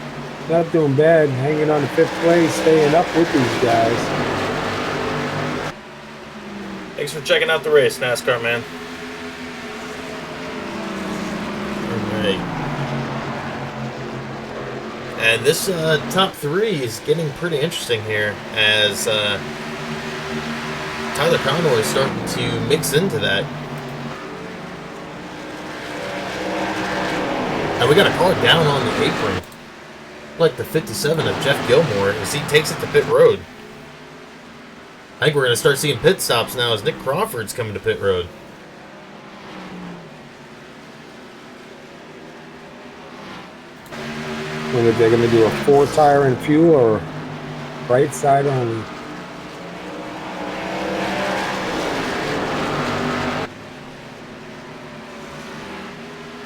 Not doing bad, hanging on to 5th place, staying up with these guys. Thanks for checking out the race, NASCAR man. All right. And this top 3 is getting pretty interesting here as Tyler Conroy is starting to mix into that. And we got a car down on the apron, like the 57 of Jeff Gilmore, as he takes it to pit road. I think we're going to start seeing pit stops now as Nick Crawford's coming to pit road. Whether they're going to do a 4-tire and fuel or right side only.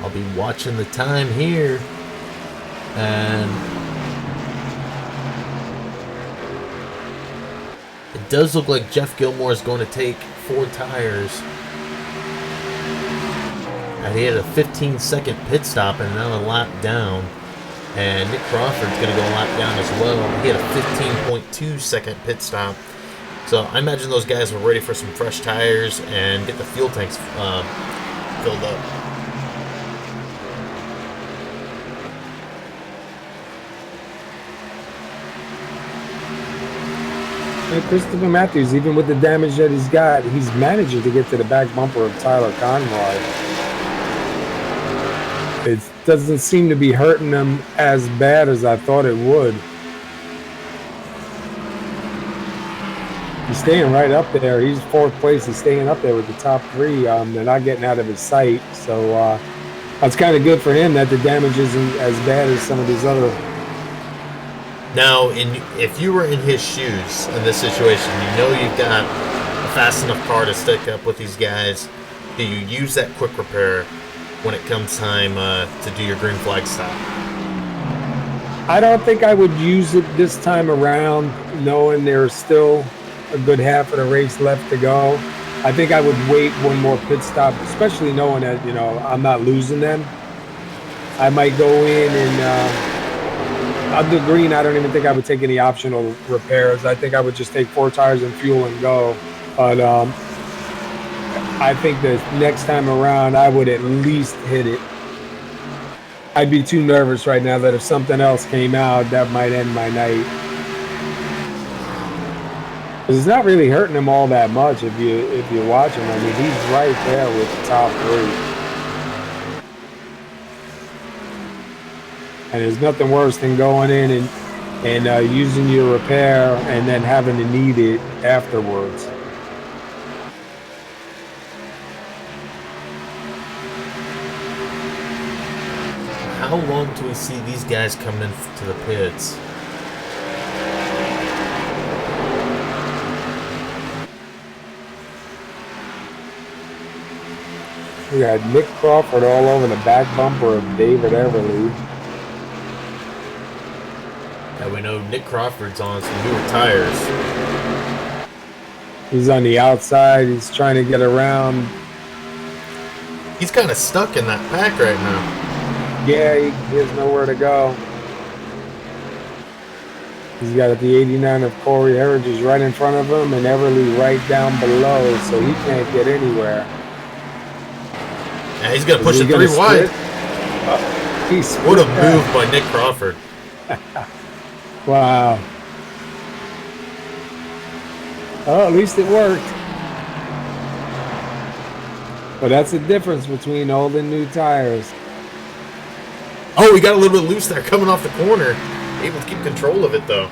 I'll be watching the time here, and it does look like Jeff Gilmore is going to take 4 tires. And he had a 15-second pit stop and another lap down. And Nick Crawford's going to go a lap down as well. He had a 15.2-second pit stop. So I imagine those guys were ready for some fresh tires and get the fuel tanks filled up. And Christopher Matthews, even with the damage that he's got, he's managing to get to the back bumper of Tyler Conroy. It doesn't seem to be hurting him as bad as I thought it would. He's staying right up there. He's 4th place. He's staying up there with the top 3. They're not getting out of his sight. So that's kind of good for him that the damage isn't as bad as some of these other. Now, if you were in his shoes in this situation, you know you've got a fast enough car to stick up with these guys. Do you use that quick repair when it comes time to do your green flag stop? I don't think I would use it this time around, knowing there's still a good half of the race left to go. I think I would wait one more pit stop, especially knowing that, you know, I'm not losing them. I might go in and on the green, I don't even think I would take any optional repairs. I think I would just take 4 tires and fuel and go. But I think the next time around, I would at least hit it. I'd be too nervous right now that if something else came out, that might end my night. It's not really hurting him all that much if you watch him. I mean, he's right there with the top 3. And there's nothing worse than going in and using your repair and then having to need it afterwards. How long do we see these guys come into the pits? We got Nick Crawford all over the back bumper of David Everly. Yeah, we know Nick Crawford's on some newer tires. He's on the outside. He's trying to get around. He's kind of stuck in that pack right now. Yeah, he has nowhere to go. He's got the 89 of Corey Heritage right in front of him and Everly right down below, so he can't get anywhere. Yeah, he's going to push it 3 wide. What a move by Nick Crawford. Wow. Oh, at least it worked. But that's the difference between old and new tires. Oh, he got a little bit loose there coming off the corner. Able to keep control of it, though.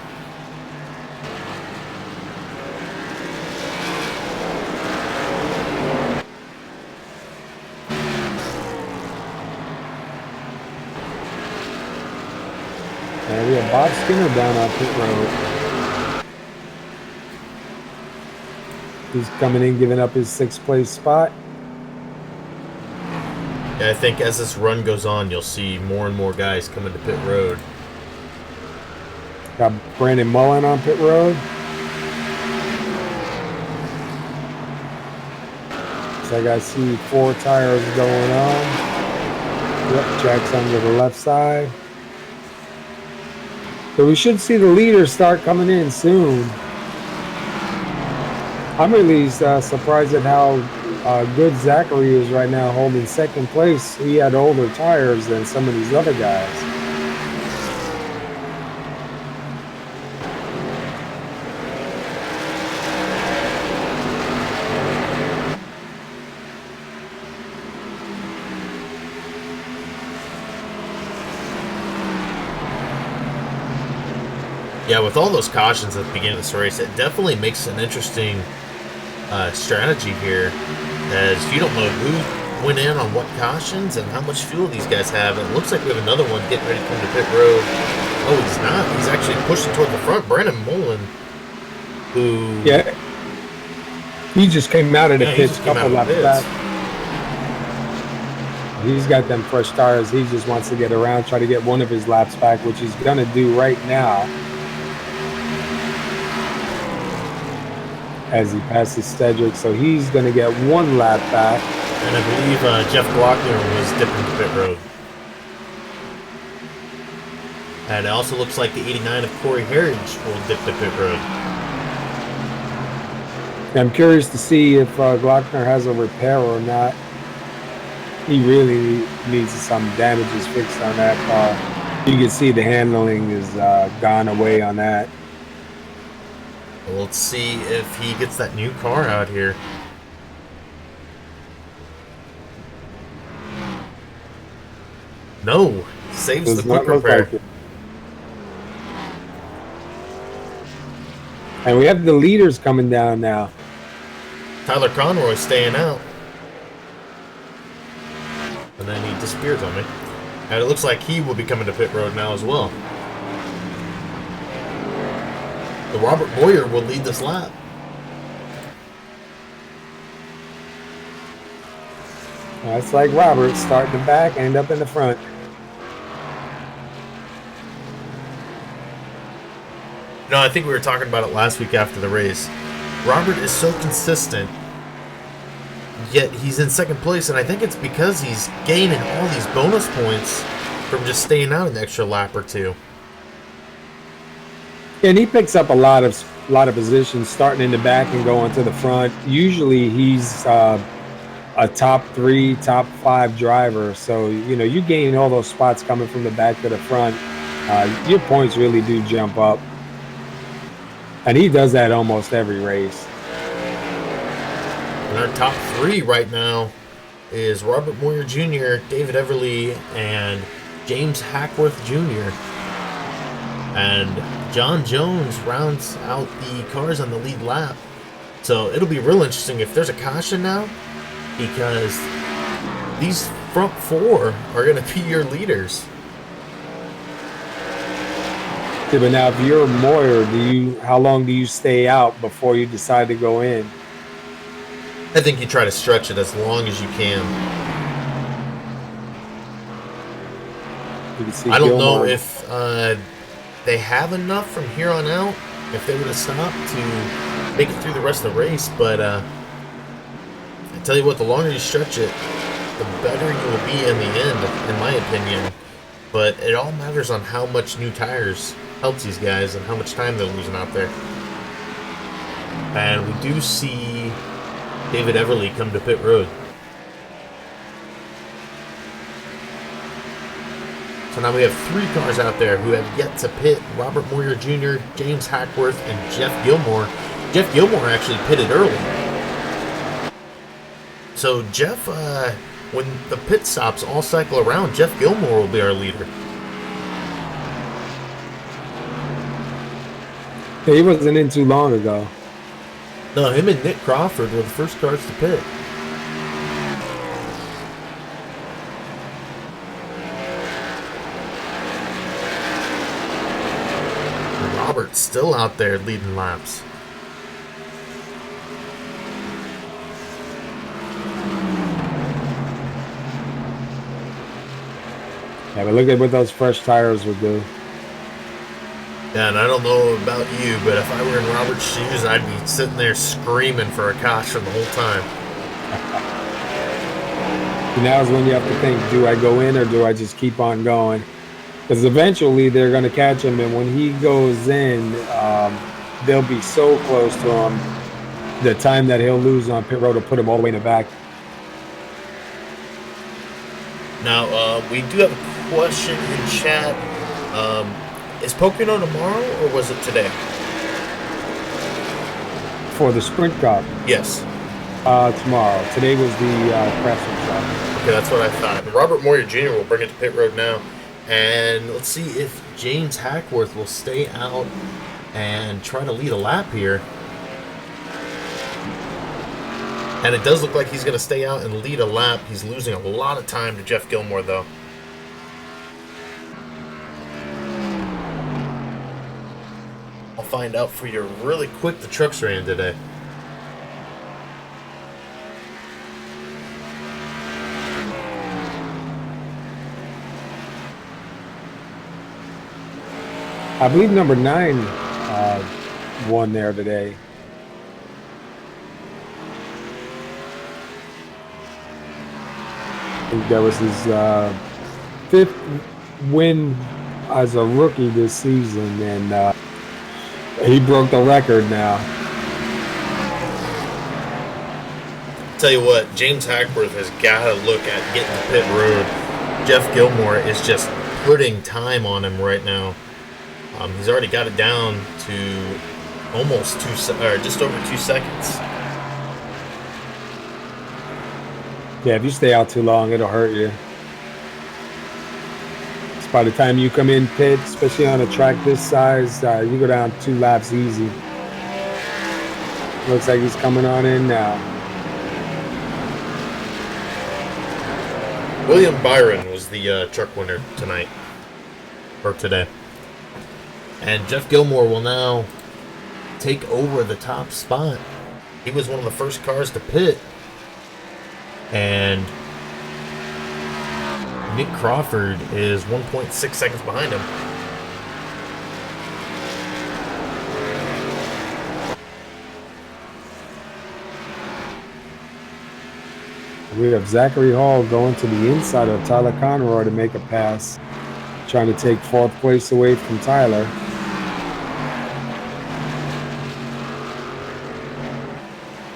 And we have Bob Skinner down on pit road. He's coming in, giving up his 6th place spot. Yeah, I think as this run goes on, you'll see more and more guys coming to pit road. Got Brandon Mullen on pit road. So I see 4 tires going on. Yep, Jack's under the left side. So we should see the leaders start coming in soon. I'm really surprised at how good Zachary is right now holding 2nd place. He had older tires than some of these other guys. Yeah, with all those cautions at the beginning of this race, it definitely makes an interesting strategy here, as you don't know who went in on what cautions and how much fuel these guys have. And it looks like we have another one getting ready to come to pit road. Oh, he's not. He's actually pushing toward the front. Brandon Mullen, who... Yeah, he just came out of the pits a couple laps back. He's got them fresh tires. He just wants to get around, try to get one of his laps back, which he's going to do right now. As he passes Stedrick, so he's going to get 1 lap back. And I believe Jeff Glockner was dipping to pit road. And it also looks like the 89 of Corey Heritage will dip to pit road. I'm curious to see if Glockner has a repair or not. He really needs some damages fixed on that car. You can see the handling is gone away on that. Well, let's see if he gets that new car out here. No, saves the quick repair. And we have the leaders coming down now. Tyler Conroy staying out. And then he disappears on me. And it looks like he will be coming to pit road now as well. The Robert Boyer will lead this lap. It's like Robert, start in the back, end up in the front. No, I think we were talking about it last week after the race. Robert is so consistent, yet he's in second place, and I think it's because he's gaining all these bonus points from just staying out an extra lap or two. And he picks up a lot of positions, starting in the back and going to the front. Usually he's a top 3, top 5 driver. So, you gain all those spots coming from the back to the front. Your points really do jump up. And he does that almost every race. And our top 3 right now is Robert Moyer Jr., David Everly, and James Hackworth Jr. And John Jones rounds out the cars on the lead lap. So it'll be real interesting if there's a caution now, because these front 4 are going to be your leaders. Yeah, but now if you're Moyer, how long do you stay out before you decide to go in? I think you try to stretch it as long as you can. You can see I don't Gilmore. know if they have enough from here on out, if they would have stopped to make it through the rest of the race, but I tell you what, the longer you stretch it, the better you will be in the end, in my opinion. But it all matters on how much new tires helps these guys and how much time they're losing out there. And we do see David Everly come to pit road. So now we have 3 cars out there who have yet to pit: Robert Moyer Jr., James Hackworth, and Jeff Gilmore. Jeff Gilmore actually pitted early. So Jeff, when the pit stops all cycle around, Jeff Gilmore will be our leader. Yeah, he wasn't in too long ago. No, him and Nick Crawford were the first cars to pit. And Robert's still out there leading laps. Yeah, but look at what those fresh tires will do. Yeah, and I don't know about you, but if I were in Robert's shoes, I'd be sitting there screaming for a caution the whole time. Now is when you have to think, do I go in or do I just keep on going? Because eventually they're going to catch him, and when he goes in, they'll be so close to him. The time that he'll lose on pit road will put him all the way in the back. Now, we do have a question in chat. Is Pocono tomorrow, or was it today? For the Sprint Cup? Yes. Tomorrow. Today was the press shop. Okay, that's what I thought. Robert Moyer Jr. will bring it to pit road now. And let's see if James Hackworth will stay out and try to lead a lap here. And it does look like he's going to stay out and lead a lap. He's losing a lot of time to Jeff Gilmore, though. I'll find out for you really quick. The trucks ran today. I believe number 9 won there today. I think that was his 5th win as a rookie this season, and he broke the record now. Tell you what, James Hackworth has got to look at getting to pit road. Jeff Gilmore is just putting time on him right now. He's already got it down to almost just over 2 seconds. Yeah, if you stay out too long, it'll hurt you. So by the time you come in pit, especially on a track this size, you go down 2 laps easy. Looks like he's coming on in now. William Byron was the truck winner tonight, or today. And Jeff Gilmore will now take over the top spot. He was one of the first cars to pit. And Nick Crawford is 1.6 seconds behind him. We have Zachary Hall going to the inside of Tyler Conroy to make a pass, trying to take fourth place away from Tyler.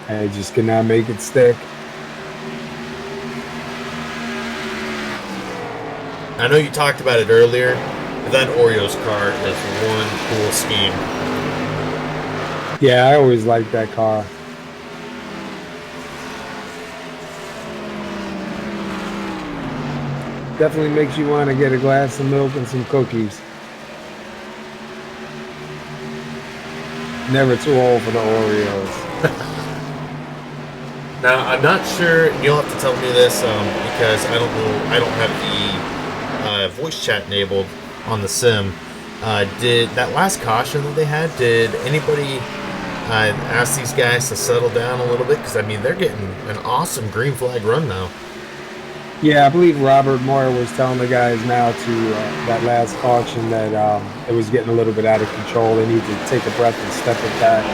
And he just cannot make it stick. I know you talked about it earlier, but that Oreos car is one cool scheme. Yeah, I always liked that car. Definitely makes you want to get a glass of milk and some cookies. Never too old for the Oreos. Now, I'm not sure, you'll have to tell me this because I don't know, I don't have the voice chat enabled on the sim. Did that last caution that they had, did anybody ask these guys to settle down a little bit? Because, I mean, they're getting an awesome green flag run now. Yeah, I believe Robert Moore was telling the guys now to that last caution that it was getting a little bit out of control. They need to take a breath and step it back.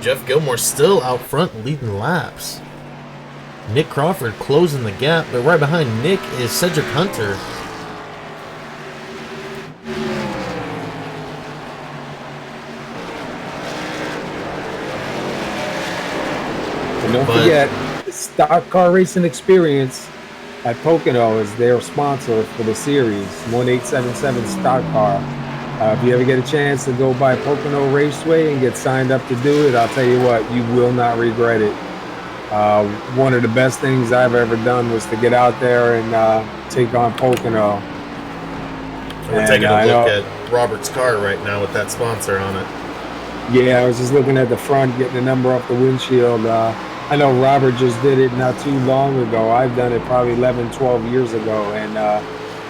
Jeff Gilmore still out front leading laps. Nick Crawford closing the gap, but right behind Nick is Cedric Hunter. And don't forget, Stock Car Racing Experience at Pocono is their sponsor for the series, 1877 Stock Car. If you ever get a chance to go by Pocono Raceway and get signed up to do it, I'll tell you what, you will not regret it. One of the best things I've ever done was to get out there and take on Pocono. We're taking a look at Robert's car right now with that sponsor on it. Yeah, I was just looking at the front, getting the number off the windshield. I know Robert just did it not too long ago. I've done it probably 11, 12 years ago. And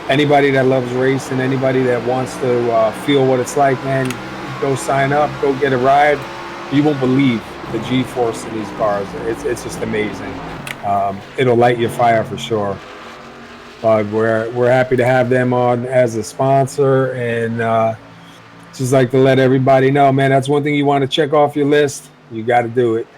anybody that loves racing, anybody that wants to feel what it's like, man, go sign up, go get a ride. You won't believe the G-force in these cars. It's just amazing. It'll light your fire for sure. But we're happy to have them on as a sponsor, and just like to let everybody know, man, that's one thing you want to check off your list. You got to do it.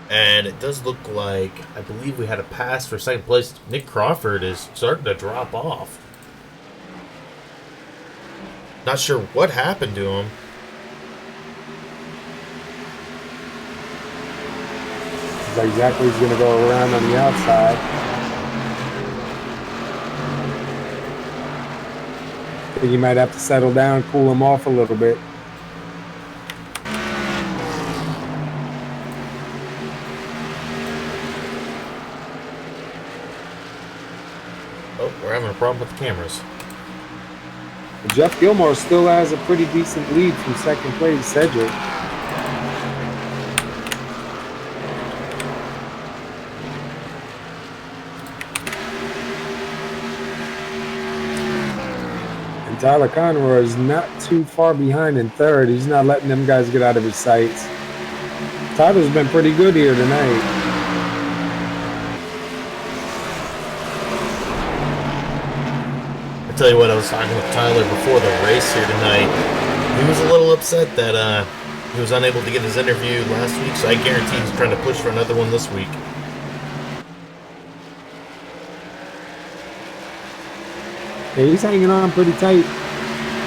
And it does look like, I believe we had a pass for second place. Nick Crawford is starting to drop off. Not sure what happened to him. Looks like Zachary's going to go around on the outside. I think you might have to settle down, cool him off a little bit. Oh, we're having a problem with the cameras. Jeff Gilmore still has a pretty decent lead from second place, Cedric. And Tyler Conroy is not too far behind in third. He's not letting them guys get out of his sights. Tyler's been pretty good here tonight. I tell you what, I was talking with Tyler before the race here tonight. He was a little upset that he was unable to get his interview last week, so I guarantee he's trying to push for another one this week. Yeah, he's hanging on pretty tight.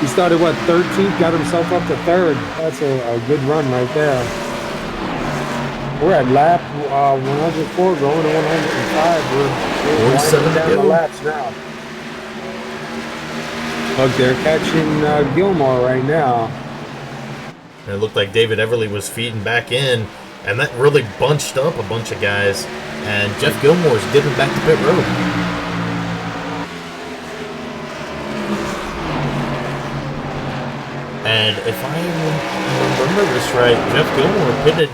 He started, 13th, got himself up to third. That's a good run right there. We're at lap 104 going to 105. We're winding down the laps now. Look, they're catching Gilmore right now. And it looked like David Everly was feeding back in, and that really bunched up a bunch of guys. And Jeff Gilmore's getting back to pit road. And if I remember this right, Jeff Gilmore pitted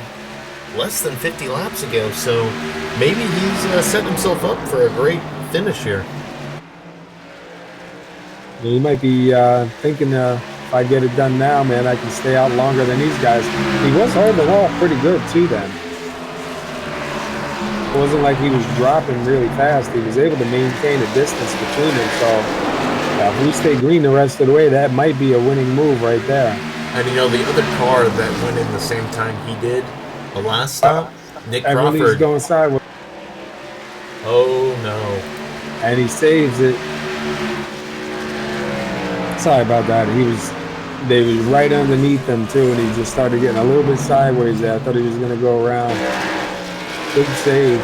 less than 50 laps ago, so maybe he's setting himself up for a great finish here. He might be thinking, if I get it done now, man, I can stay out longer than these guys. He was holding off pretty good, too, then. It wasn't like he was dropping really fast. He was able to maintain a distance between them. So if we stay green the rest of the way, that might be a winning move right there. And, you know, the other car that went in the same time he did, the last stop, Nick Crawford. Everybody's going sideways. Oh, no. And he saves it. Sorry about that. They was right underneath him too, and he just started getting a little bit sideways there. I thought he was gonna go around. Good save.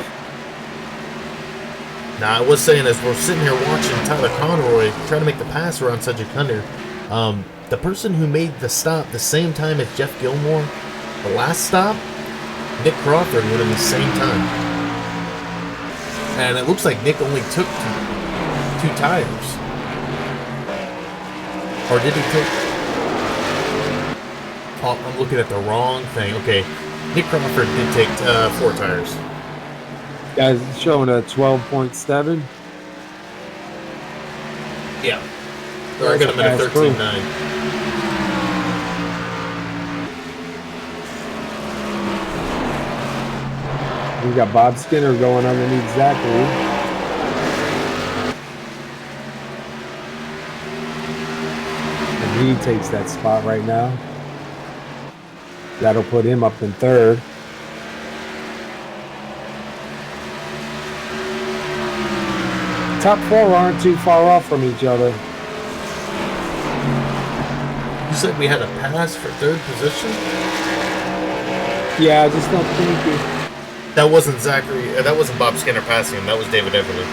Now, I was saying, as we're sitting here watching Tyler Conroy try to make the pass around Cedric Hunter, the person who made the stop the same time as Jeff Gilmore, the last stop, Nick Crawford went in the same time. And it looks like Nick only took two tires. Or did he take... Oh, I'm looking at the wrong thing. Okay, Nick Crawford did take 4 tires. Guys, showing a 12.7. Yeah. I got him at a 13.9. We got Bob Skinner going underneath Zachary. He takes that spot right now. That'll put him up in 3rd. Top 4 aren't too far off from each other. You said we had a pass for 3rd position? Yeah, I just don't think it... That wasn't Zachary. That wasn't Bob Skinner passing him. That was David Everly.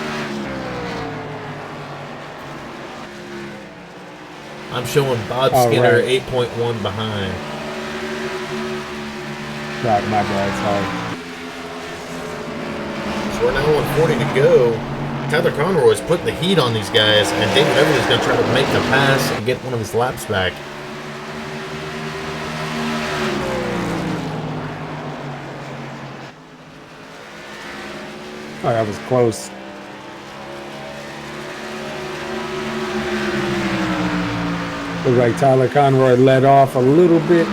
I'm showing Bob Skinner 8.1 behind. Right, my bad, sorry. So we're now on 40 to go. Tyler Conroy is putting the heat on these guys, and David Everly's going to try to make the pass and get one of his laps back. Oh, that was close. Looks like Tyler Conroy led off a little bit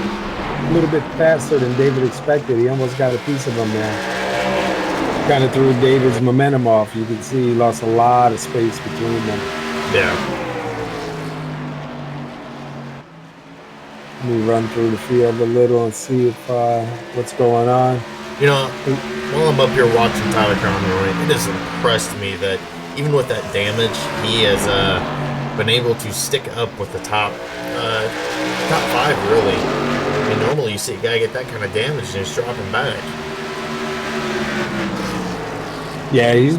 faster than David expected. He almost got a piece of him there. Kind of threw David's momentum off. You can see he lost a lot of space between them. Yeah. Let me run through the field a little and see if what's going on. You know, while I'm up here watching Tyler Conroy, it has impressed me that even with that damage, he has been able to stick up with the top 5, really. I mean, normally you see a guy get that kind of damage and he's dropping back. Yeah, he's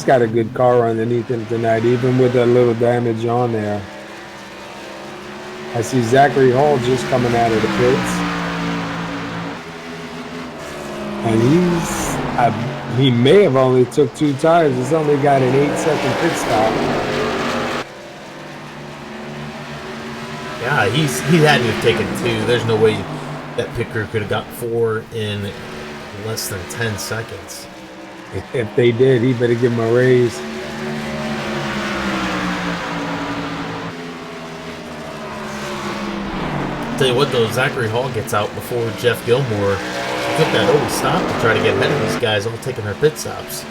got a good car underneath him tonight, even with a little damage on there. I see Zachary Hall just coming out of the pits. And he may have only took 2 tires. He's only got an 8-second pit stop. Yeah, he had to have taken 2. There's no way that pit crew could have got 4 in less than 10 seconds. If they did, he better give him a raise. Tell you what, though, Zachary Hall gets out before Jeff Gilmore. He took that early stop to try to get ahead of these guys, all taking their pit stops.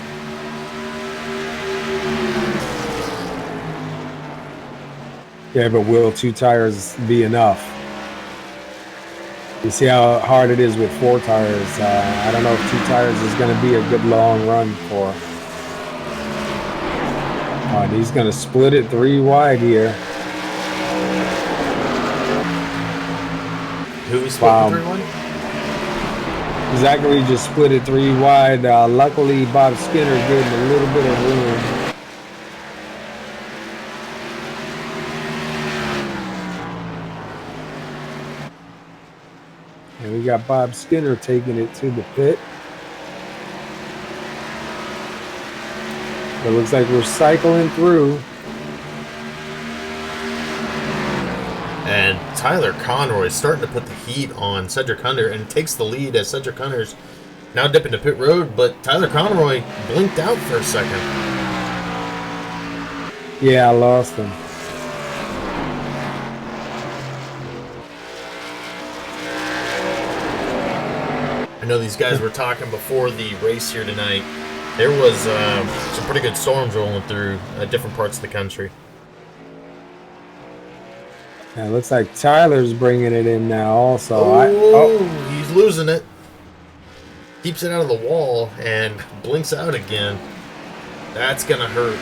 Yeah, but will 2 tires be enough? You see how hard it is with 4 tires. I don't know if 2 tires is going to be a good long run for. And he's going to split it 3 wide here. Who is splitting 3 wide? Zachary just split it 3 wide. Luckily, Bob Skinner gave him a little bit of room. And we got Bob Skinner taking it to the pit. It looks like we're cycling through. And Tyler Conroy is starting to put the heat on Cedric Hunter and takes the lead as Cedric Hunter's now dipping to pit road, but Tyler Conroy blinked out for a second. Yeah, I lost him. I know these guys were talking before the race here tonight. There was some pretty good storms rolling through different parts of the country. Yeah, it looks like Tyler's bringing it in now also. He's losing it. Keeps it out of the wall and blinks out again. That's going to hurt.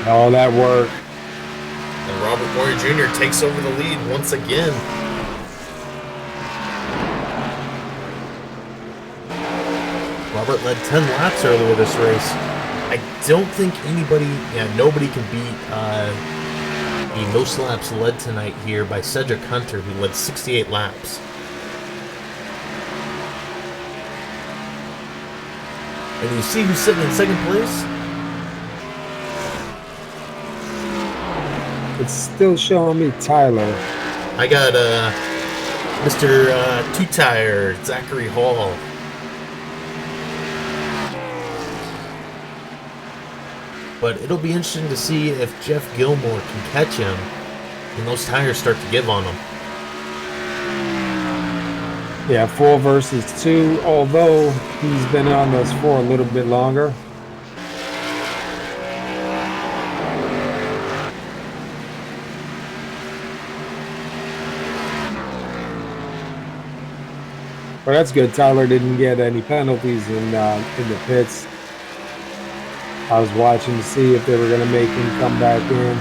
All that work. And Robert Moyer Jr. takes over the lead once again. Robert led 10 laps earlier this race. I don't think nobody can beat the most laps led tonight here by Cedric Hunter, who led 68 laps. And you see who's sitting in second place? It's still showing me Tyler. I got Mr. Two-Tire, Zachary Hall. But it'll be interesting to see if Jeff Gilmore can catch him when those tires start to give on him. Yeah, 4 versus 2, although he's been on those 4 a little bit longer. But that's good. Tyler didn't get any penalties in the pits. I was watching to see if they were going to make him come back in.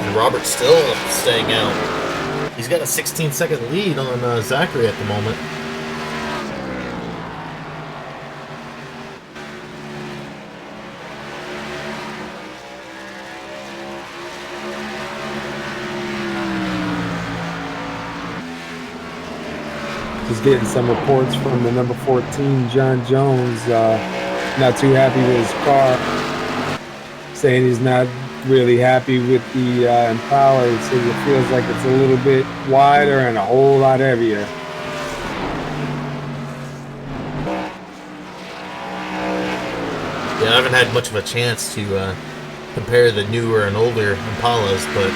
And Robert's still staying out. He's got a 16-second lead on Zachary at the moment. Just getting some reports from the number 14, John Jones, not too happy with his car, saying he's not really happy with the Impala. He says it feels like it's a little bit wider and a whole lot heavier. Yeah, I haven't had much of a chance to compare the newer and older Impalas, but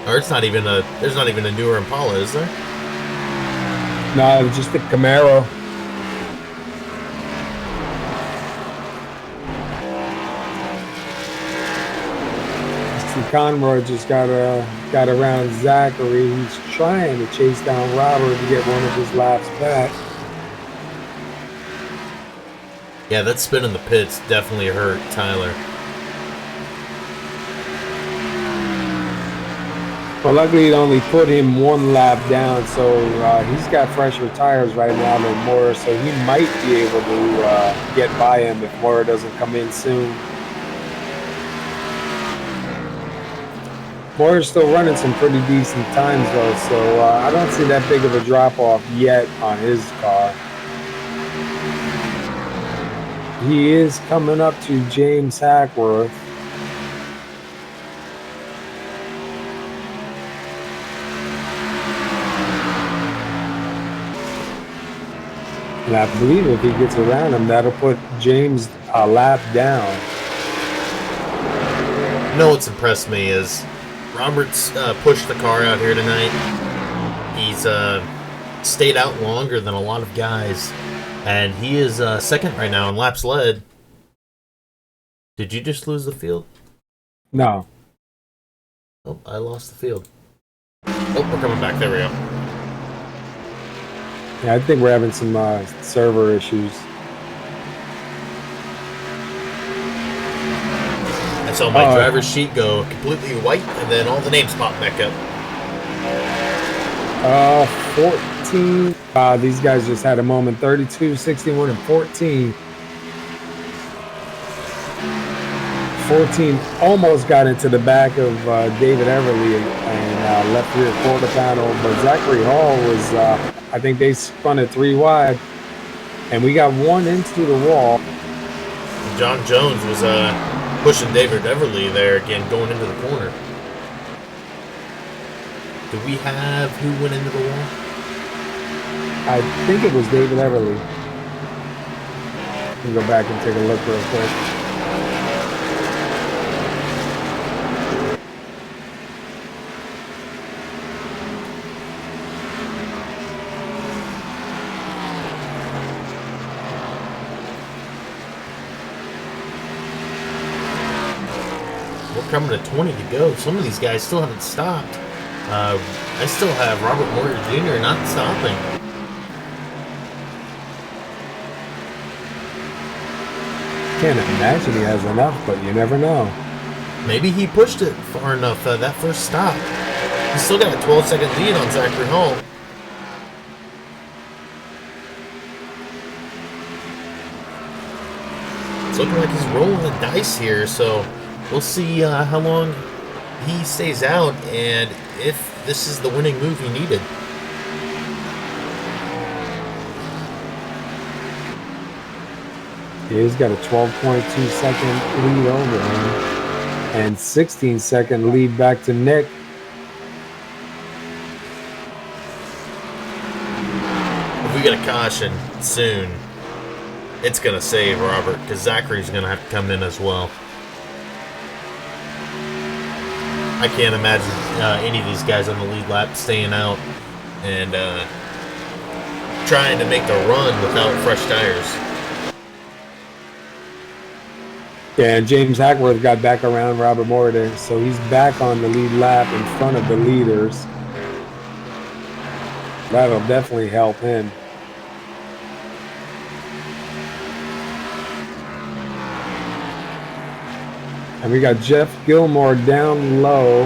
there's not even a newer Impala, is there? No, it's just the Camaro. See, Conroy just got around Zachary. He's trying to chase down Robert to get one of his laps back. Yeah, that spin in the pits definitely hurt Tyler. Well, luckily it only put him 1 lap down, so he's got fresher tires right now than Moore, so he might be able to get by him if Moore doesn't come in soon. Moore's still running some pretty decent times though, so I don't see that big of a drop-off yet on his car. He is coming up to James Hackworth. And I believe if he gets around him, that'll put James a lap down. You know what's impressed me is Roberts pushed the car out here tonight. He's stayed out longer than a lot of guys, and he is second right now in laps led. Did you just lose the field? No. Oh, I lost the field. Oh, we're coming back. There we go. Yeah, I think we're having some server issues. I saw my driver's sheet go completely white, and then all the names pop back up. 14. These guys just had a moment. 32, 61, and 14. 14 almost got into the back of David Everly and left rear quarter panel, but Zachary Hall was, I think they spun it 3 wide, and we got one into the wall. John Jones was pushing David Everly there again, going into the corner. Do we have who went into the wall? I think it was David Everly. Let me go back and take a look real quick. We're coming to 20 to go. Some of these guys still haven't stopped. I still have Robert Moyer Jr. not stopping. Can't imagine he has enough, but you never know. Maybe he pushed it far enough that first stop. He's still got a 12-second lead on Zachary Hall. It's looking like he's rolling the dice here, so we'll see how long he stays out and if this is the winning move he needed. Yeah, he's got a 12.2 second lead over him and 16-second lead back to Nick. If we get a caution soon, it's going to save Robert because Zachary's going to have to come in as well. I can't imagine any of these guys on the lead lap staying out and trying to make the run without fresh tires. Yeah, and James Hackworth got back around Robert Moyer, so he's back on the lead lap in front of the leaders. That'll definitely help him. And we got Jeff Gilmore down low.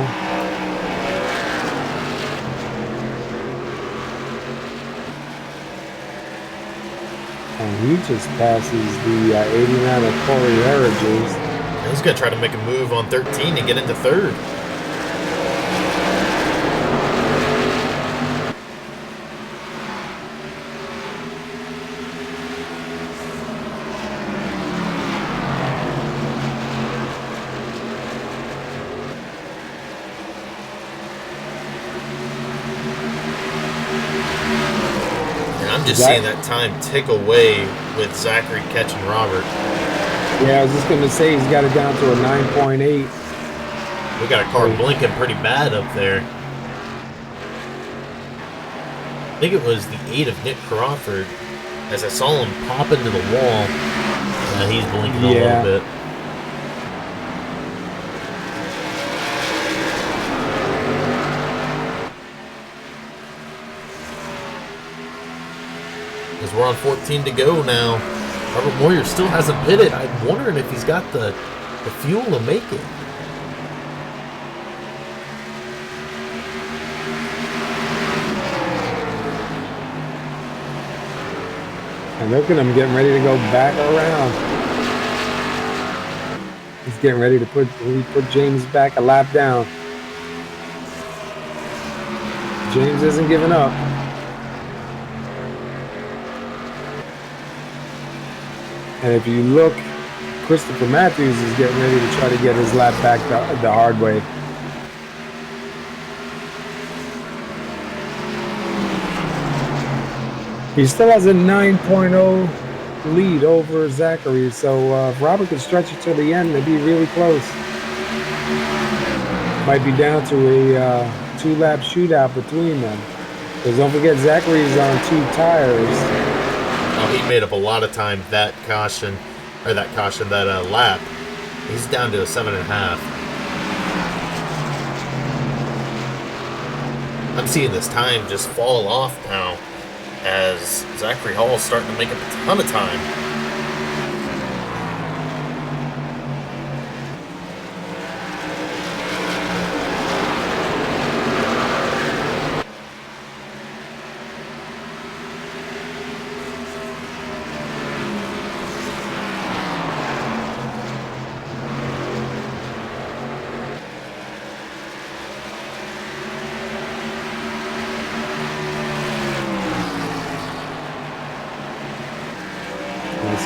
And he just passes the 89 of Corey Heriges. He's going to try to make a move on 13 and get into third. I'm just seeing that time tick away with Zachary catching Robert. Yeah, I was just going to say he's got it down to a 9.8. We got a car blinking pretty bad up there. I think it was the 8 of Nick Crawford. As I saw him pop into the wall, he's blinking a little bit. As we're on 14 to go now. Robert Moyer still hasn't pitted. I'm wondering if he's got the fuel to make it. And look at him getting ready to go back around. He's getting ready to put James back a lap down. James isn't giving up. And if you look, Christopher Matthews is getting ready to try to get his lap back the hard way. He still has a 9.0 lead over Zachary, so if Robert could stretch it to the end, they'd be really close. Might be down to a 2-lap shootout between them. Because don't forget, Zachary's on 2 tires. Oh, he made up a lot of time that lap. He's down to a 7.5. I'm seeing this time just fall off now as Zachary Hall is starting to make up a ton of time.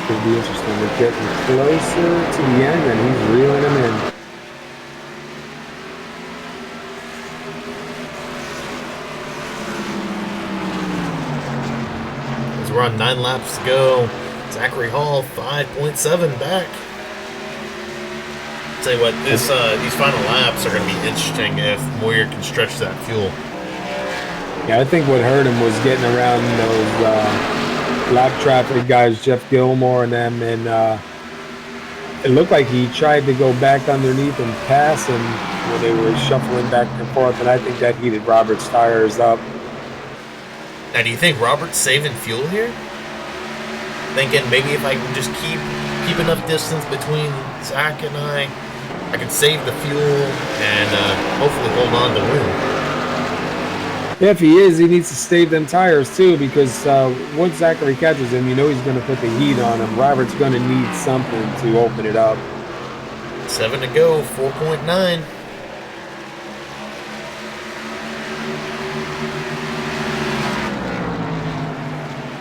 could be interesting. We're getting closer to the end, and he's reeling him in. As we're on 9 laps to go, Zachary Hall 5.7 back. Tell you what, these final laps are going to be interesting if Moyer can stretch that fuel. Yeah, I think what hurt him was getting around those lap traffic guys, Jeff Gilmore and them, and it looked like he tried to go back underneath and pass him when they were shuffling back and forth, and I think that heated Robert's tires up. Now, do you think Robert's saving fuel here? Thinking maybe if I can just keep enough distance between Zach and I can save the fuel and hopefully hold on to win. Yeah, if he is, he needs to save them tires too, because once Zachary catches him, you know he's going to put the heat on him. Robert's going to need something to open it up. 7 to go, 4.9.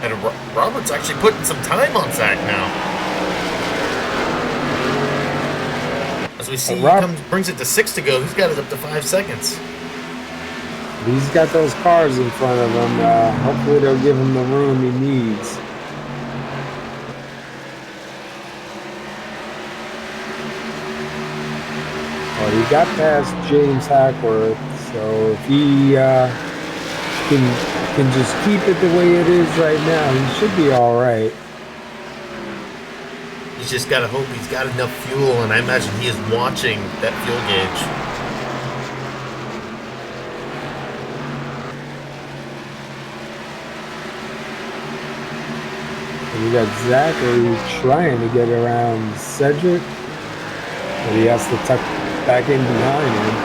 And Robert's actually putting some time on Zach now. As we see, he brings it to 6 to go. He's got it up to 5 seconds. He's got those cars in front of him. Hopefully they'll give him the room he needs. Well, he got past James Hackworth, so if he can just keep it the way it is right now, he should be all right. He's just got to hope he's got enough fuel, and I imagine he is watching that fuel gauge. And we got Zachary trying to get around Cedric, but he has to tuck back in behind him.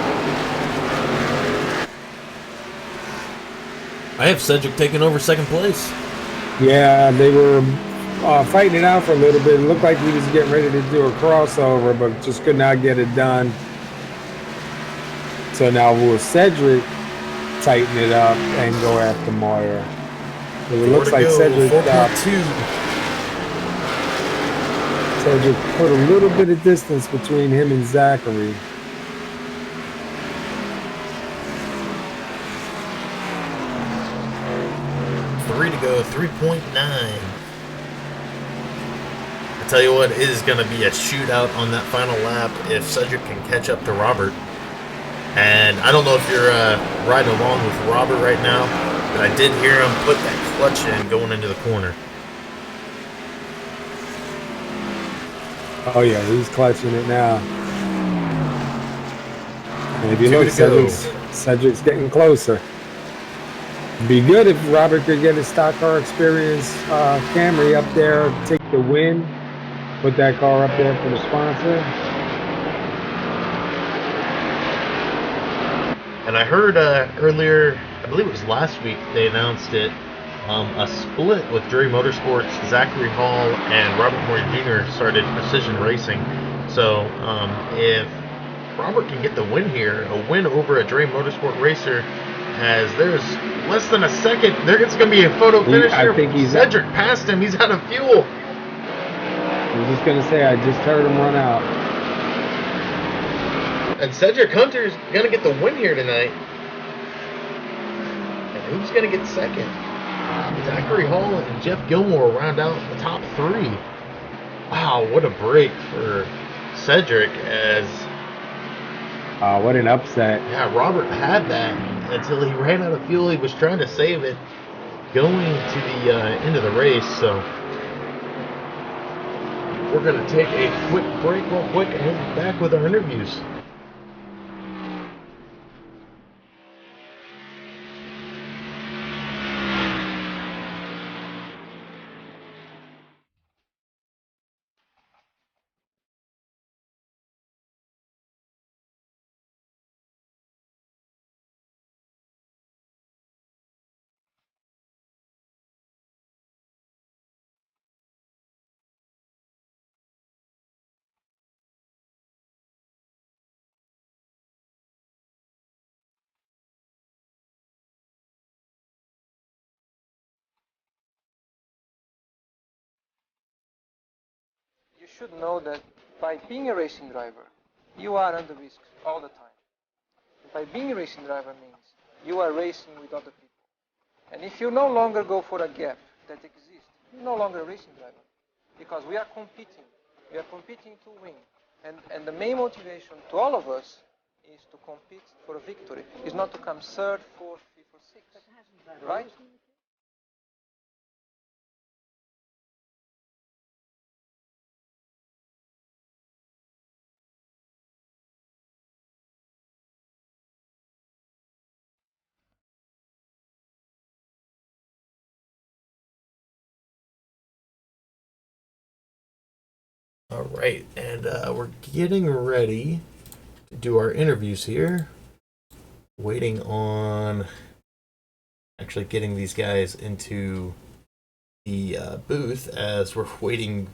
I have Cedric taking over second place. Yeah, they were fighting it out for a little bit. It looked like he was getting ready to do a crossover, but just could not get it done. So now will Cedric tighten it up and go after Moyer? It looks like Cedric put a little bit of distance between him and Zachary. To go, 3.9. I tell you what, it is going to be a shootout on that final lap if Cedric can catch up to Robert. And I don't know if you're riding along with Robert right now, but I did hear him put that clutch in going into the corner. Oh yeah, he's clutching it now. And if you look, Cedric's getting closer. It'd be good if Robert could get his stock car experience Camry up there, take the win, put that car up there for the sponsor. And I heard earlier, I believe it was last week, they announced it, a split with Dre Motorsports. Zachary Hall and Robert Moyer Jr. started Precision Racing. So if Robert can get the win here, a win over a Dre Motorsport racer, as there's less than a second, there's going to be a photo finish here. Cedric passed him. He's out of fuel. I was just going to say, I just heard him run out. And Cedric Hunter's going to get the win here tonight. And who's going to get second? Zachary Hall and Jeff Gilmore round out the top 3. Wow, what a break for Cedric as... what an upset. Yeah, Robert had that until he ran out of fuel. He was trying to save it going to the end of the race. So we're going to take a quick break real quick and we'll be back with our interviews. should know that by being a racing driver, you are under risk all the time. By being a racing driver means you are racing with other people. And if you no longer go for a gap that exists, you're no longer a racing driver. Because we are competing. We are competing to win. And the main motivation to all of us is to compete for a victory. Is not to come third, fourth, fifth, or sixth. Right? All right, and we're getting ready to do our interviews here. Waiting on actually getting these guys into the booth as we're waiting.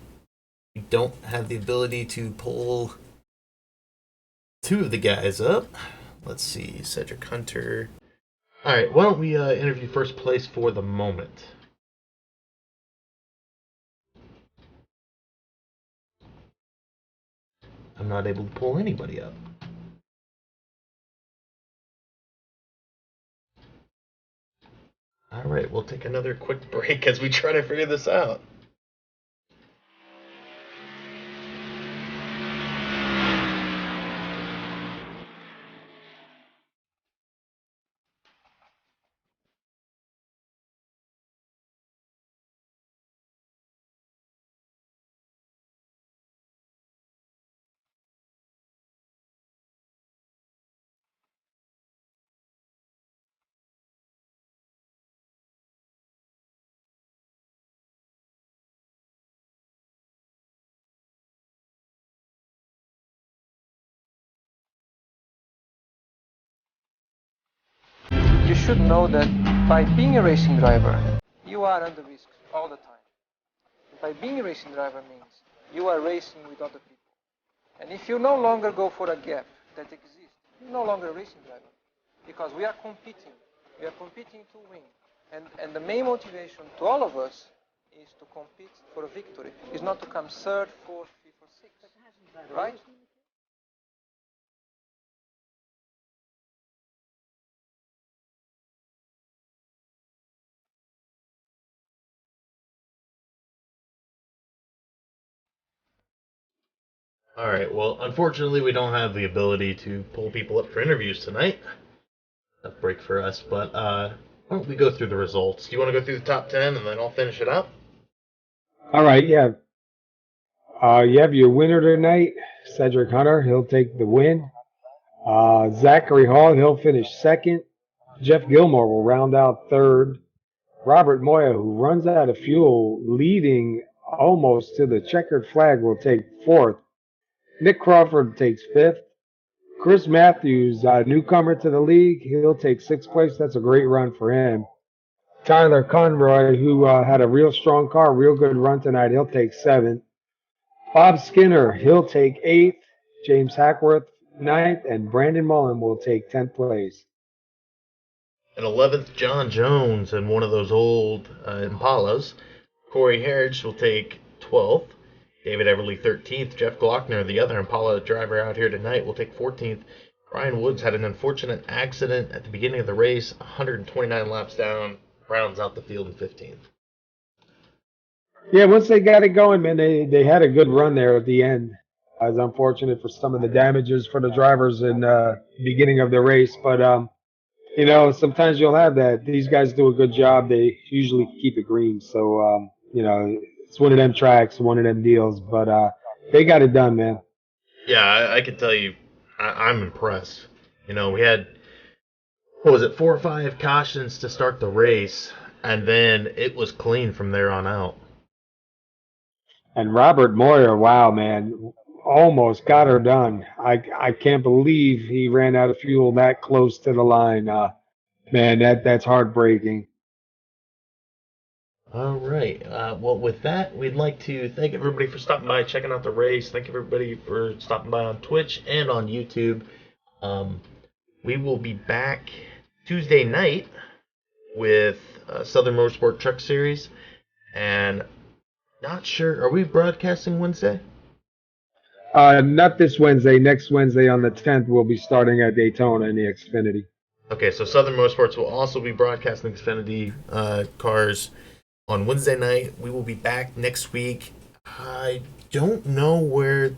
We don't have the ability to pull two of the guys up. Let's see, Cedric Hunter. All right, why don't we interview first place for the moment? I'm not able to pull anybody up. All right, we'll take another quick break as we try to figure this out. You should know that by being a racing driver, you are under risk all the time. By being a racing driver means you are racing with other people. And if you no longer go for a gap that exists, you're no longer a racing driver. Because we are competing. We are competing to win. And the main motivation to all of us is to compete for a victory. Is not to come third, fourth, fifth, or sixth. Right? All right, well, unfortunately, we don't have the ability to pull people up for interviews tonight. A break for us, but why don't we go through the results? Do you want to go through the top 10 and then I'll finish it up? All right, yeah. You have your winner tonight, Cedric Hunter. He'll take the win. Zachary Hall, he'll finish second. Jeff Gilmore will round out third. Robert Moya, who runs out of fuel, leading almost to the checkered flag, will take fourth. Nick Crawford takes fifth. Chris Matthews, newcomer to the league, he'll take sixth place. That's a great run for him. Tyler Conroy, who had a real strong car, real good run tonight, he'll take seventh. Bob Skinner, he'll take eighth. James Hackworth, ninth. And Brandon Mullen will take 10th place. And 11th, John Jones in one of those old Impalas. Corey Harridge will take 12th. David Everly 13th. Jeff Glockner, the other Impala driver out here tonight, will take 14th. Brian Woods had an unfortunate accident at the beginning of the race, 129 laps down, rounds out the field in 15th. Yeah, once they got it going, man, they had a good run there at the end. It was unfortunate for some of the damages for the drivers in the beginning of the race, but sometimes you'll have that. These guys do a good job. They usually keep it green, so it's one of them tracks, one of them deals. But they got it done, man. Yeah, I can tell you, I'm impressed. We had, 4 or 5 cautions to start the race, and then it was clean from there on out. And Robert Moyer, wow, man, almost got her done. I can't believe he ran out of fuel that close to the line. Man, that's heartbreaking. All right. Well, with that, we'd like to thank everybody for stopping by, checking out the race. Thank everybody for stopping by on Twitch and on YouTube. We will be back Tuesday night with Southern Motorsport Truck Series. And not sure, are we broadcasting Wednesday? Not this Wednesday. Next Wednesday on the 10th, we'll be starting at Daytona in the Xfinity. Okay, so Southern Motorsports will also be broadcasting Xfinity cars on Wednesday night. We will be back next week. I don't know where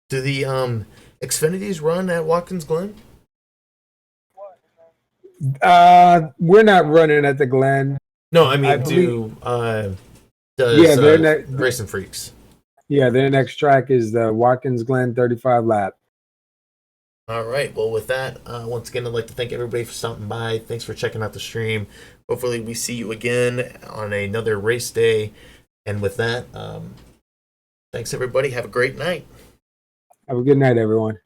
do the Xfinities run at Watkins Glen? We're not running at the Glen. No, I mean, does RacinFreeks? Yeah, their next track is the Watkins Glen 35 lap. All right. Well, with that, once again, I'd like to thank everybody for stopping by. Thanks for checking out the stream. Hopefully, we see you again on another race day. And with that, thanks everybody. Have a great night. Have a good night, everyone.